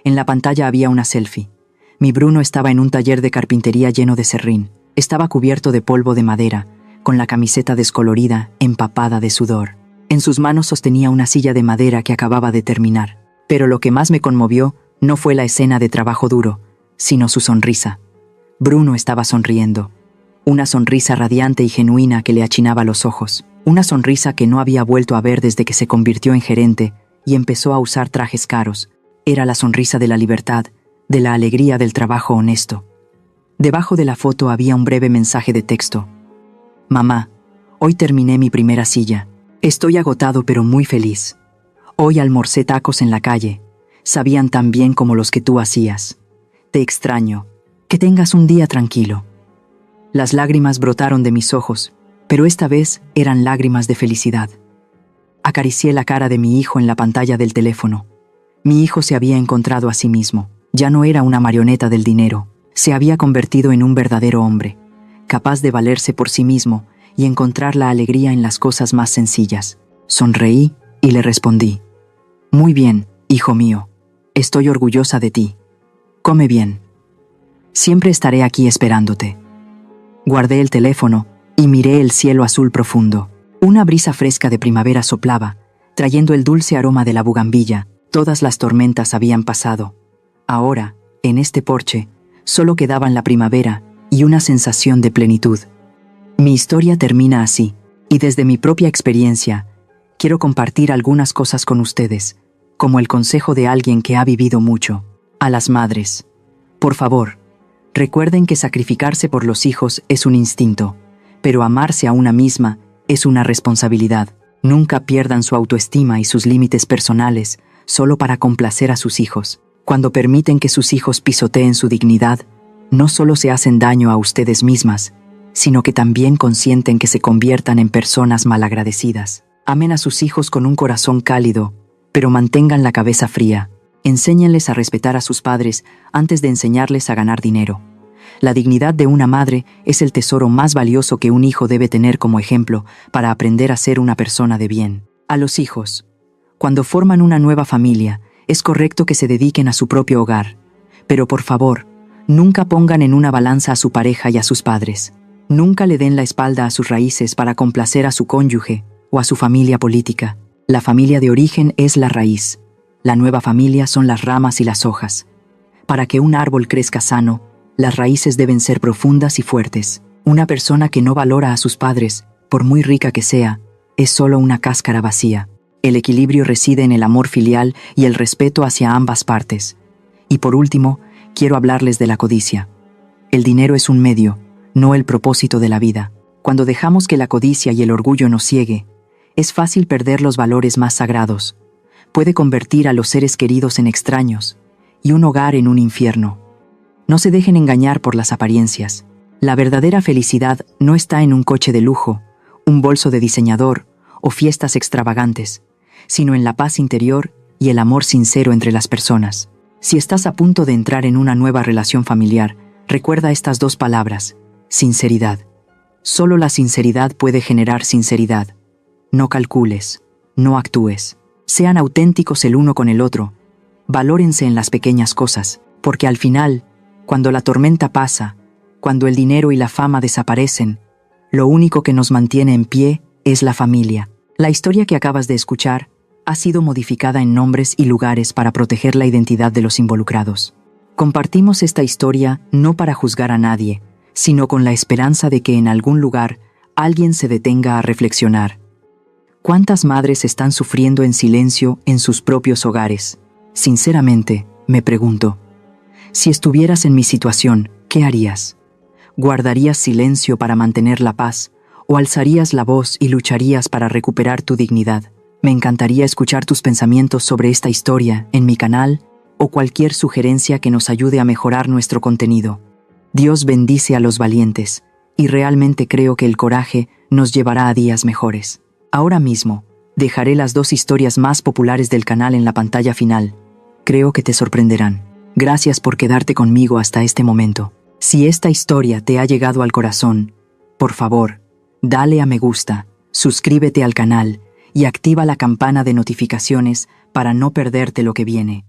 En la pantalla había una selfie. Mi Bruno estaba en un taller de carpintería lleno de serrín. Estaba cubierto de polvo de madera, con la camiseta descolorida, empapada de sudor. En sus manos sostenía una silla de madera que acababa de terminar. Pero lo que más me conmovió no fue la escena de trabajo duro, sino su sonrisa. Bruno estaba sonriendo. Una sonrisa radiante y genuina que le achinaba los ojos. Una sonrisa que no había vuelto a ver desde que se convirtió en gerente y empezó a usar trajes caros. Era la sonrisa de la libertad, de la alegría del trabajo honesto. Debajo de la foto había un breve mensaje de texto. Mamá, hoy terminé mi primera silla. Estoy agotado pero muy feliz. Hoy almorcé tacos en la calle. Sabían tan bien como los que tú hacías. Te extraño. Que tengas un día tranquilo. Las lágrimas brotaron de mis ojos, pero esta vez eran lágrimas de felicidad. Acaricié la cara de mi hijo en la pantalla del teléfono. Mi hijo se había encontrado a sí mismo. Ya no era una marioneta del dinero. Se había convertido en un verdadero hombre, capaz de valerse por sí mismo y encontrar la alegría en las cosas más sencillas. Sonreí y le respondí. Muy bien, hijo mío. Estoy orgullosa de ti. Come bien. Siempre estaré aquí esperándote. Guardé el teléfono y miré el cielo azul profundo. Una brisa fresca de primavera soplaba, trayendo el dulce aroma de la bugambilla. Todas las tormentas habían pasado. Ahora, en este porche, solo quedaban la primavera y una sensación de plenitud. Mi historia termina así, y desde mi propia experiencia, quiero compartir algunas cosas con ustedes, como el consejo de alguien que ha vivido mucho. A las madres, por favor, recuerden que sacrificarse por los hijos es un instinto, pero amarse a una misma es una responsabilidad. Nunca pierdan su autoestima y sus límites personales solo para complacer a sus hijos. Cuando permiten que sus hijos pisoteen su dignidad, no solo se hacen daño a ustedes mismas, sino que también consienten que se conviertan en personas malagradecidas. Amen a sus hijos con un corazón cálido, pero mantengan la cabeza fría. Enséñenles a respetar a sus padres antes de enseñarles a ganar dinero. La dignidad de una madre es el tesoro más valioso que un hijo debe tener como ejemplo para aprender a ser una persona de bien. A los hijos, cuando forman una nueva familia, es correcto que se dediquen a su propio hogar, pero por favor, nunca pongan en una balanza a su pareja y a sus padres. Nunca le den la espalda a sus raíces para complacer a su cónyuge o a su familia política. La familia de origen es la raíz. La nueva familia son las ramas y las hojas. Para que un árbol crezca sano, las raíces deben ser profundas y fuertes. Una persona que no valora a sus padres, por muy rica que sea, es solo una cáscara vacía. El equilibrio reside en el amor filial y el respeto hacia ambas partes. Y por último, quiero hablarles de la codicia. El dinero es un medio, no el propósito de la vida. Cuando dejamos que la codicia y el orgullo nos ciegue, es fácil perder los valores más sagrados. Puede convertir a los seres queridos en extraños y un hogar en un infierno. No se dejen engañar por las apariencias. La verdadera felicidad no está en un coche de lujo, un bolso de diseñador o fiestas extravagantes, sino en la paz interior y el amor sincero entre las personas. Si estás a punto de entrar en una nueva relación familiar, recuerda estas dos palabras: sinceridad. Solo la sinceridad puede generar sinceridad. No calcules, no actúes. Sean auténticos el uno con el otro. Valórense en las pequeñas cosas, porque al final, cuando la tormenta pasa, cuando el dinero y la fama desaparecen, lo único que nos mantiene en pie es la familia. La historia que acabas de escuchar ha sido modificada en nombres y lugares para proteger la identidad de los involucrados. Compartimos esta historia no para juzgar a nadie, sino con la esperanza de que en algún lugar alguien se detenga a reflexionar. ¿Cuántas madres están sufriendo en silencio en sus propios hogares? Sinceramente, me pregunto, si estuvieras en mi situación, ¿qué harías? ¿Guardarías silencio para mantener la paz ¿O alzarías la voz y lucharías para recuperar tu dignidad? Me encantaría escuchar tus pensamientos sobre esta historia en mi canal o cualquier sugerencia que nos ayude a mejorar nuestro contenido. Dios bendice a los valientes, y realmente creo que el coraje nos llevará a días mejores. Ahora mismo, dejaré las 2 historias más populares del canal en la pantalla final. Creo que te sorprenderán. Gracias por quedarte conmigo hasta este momento. Si esta historia te ha llegado al corazón, por favor, dale a me gusta, suscríbete al canal y activa la campana de notificaciones para no perderte lo que viene.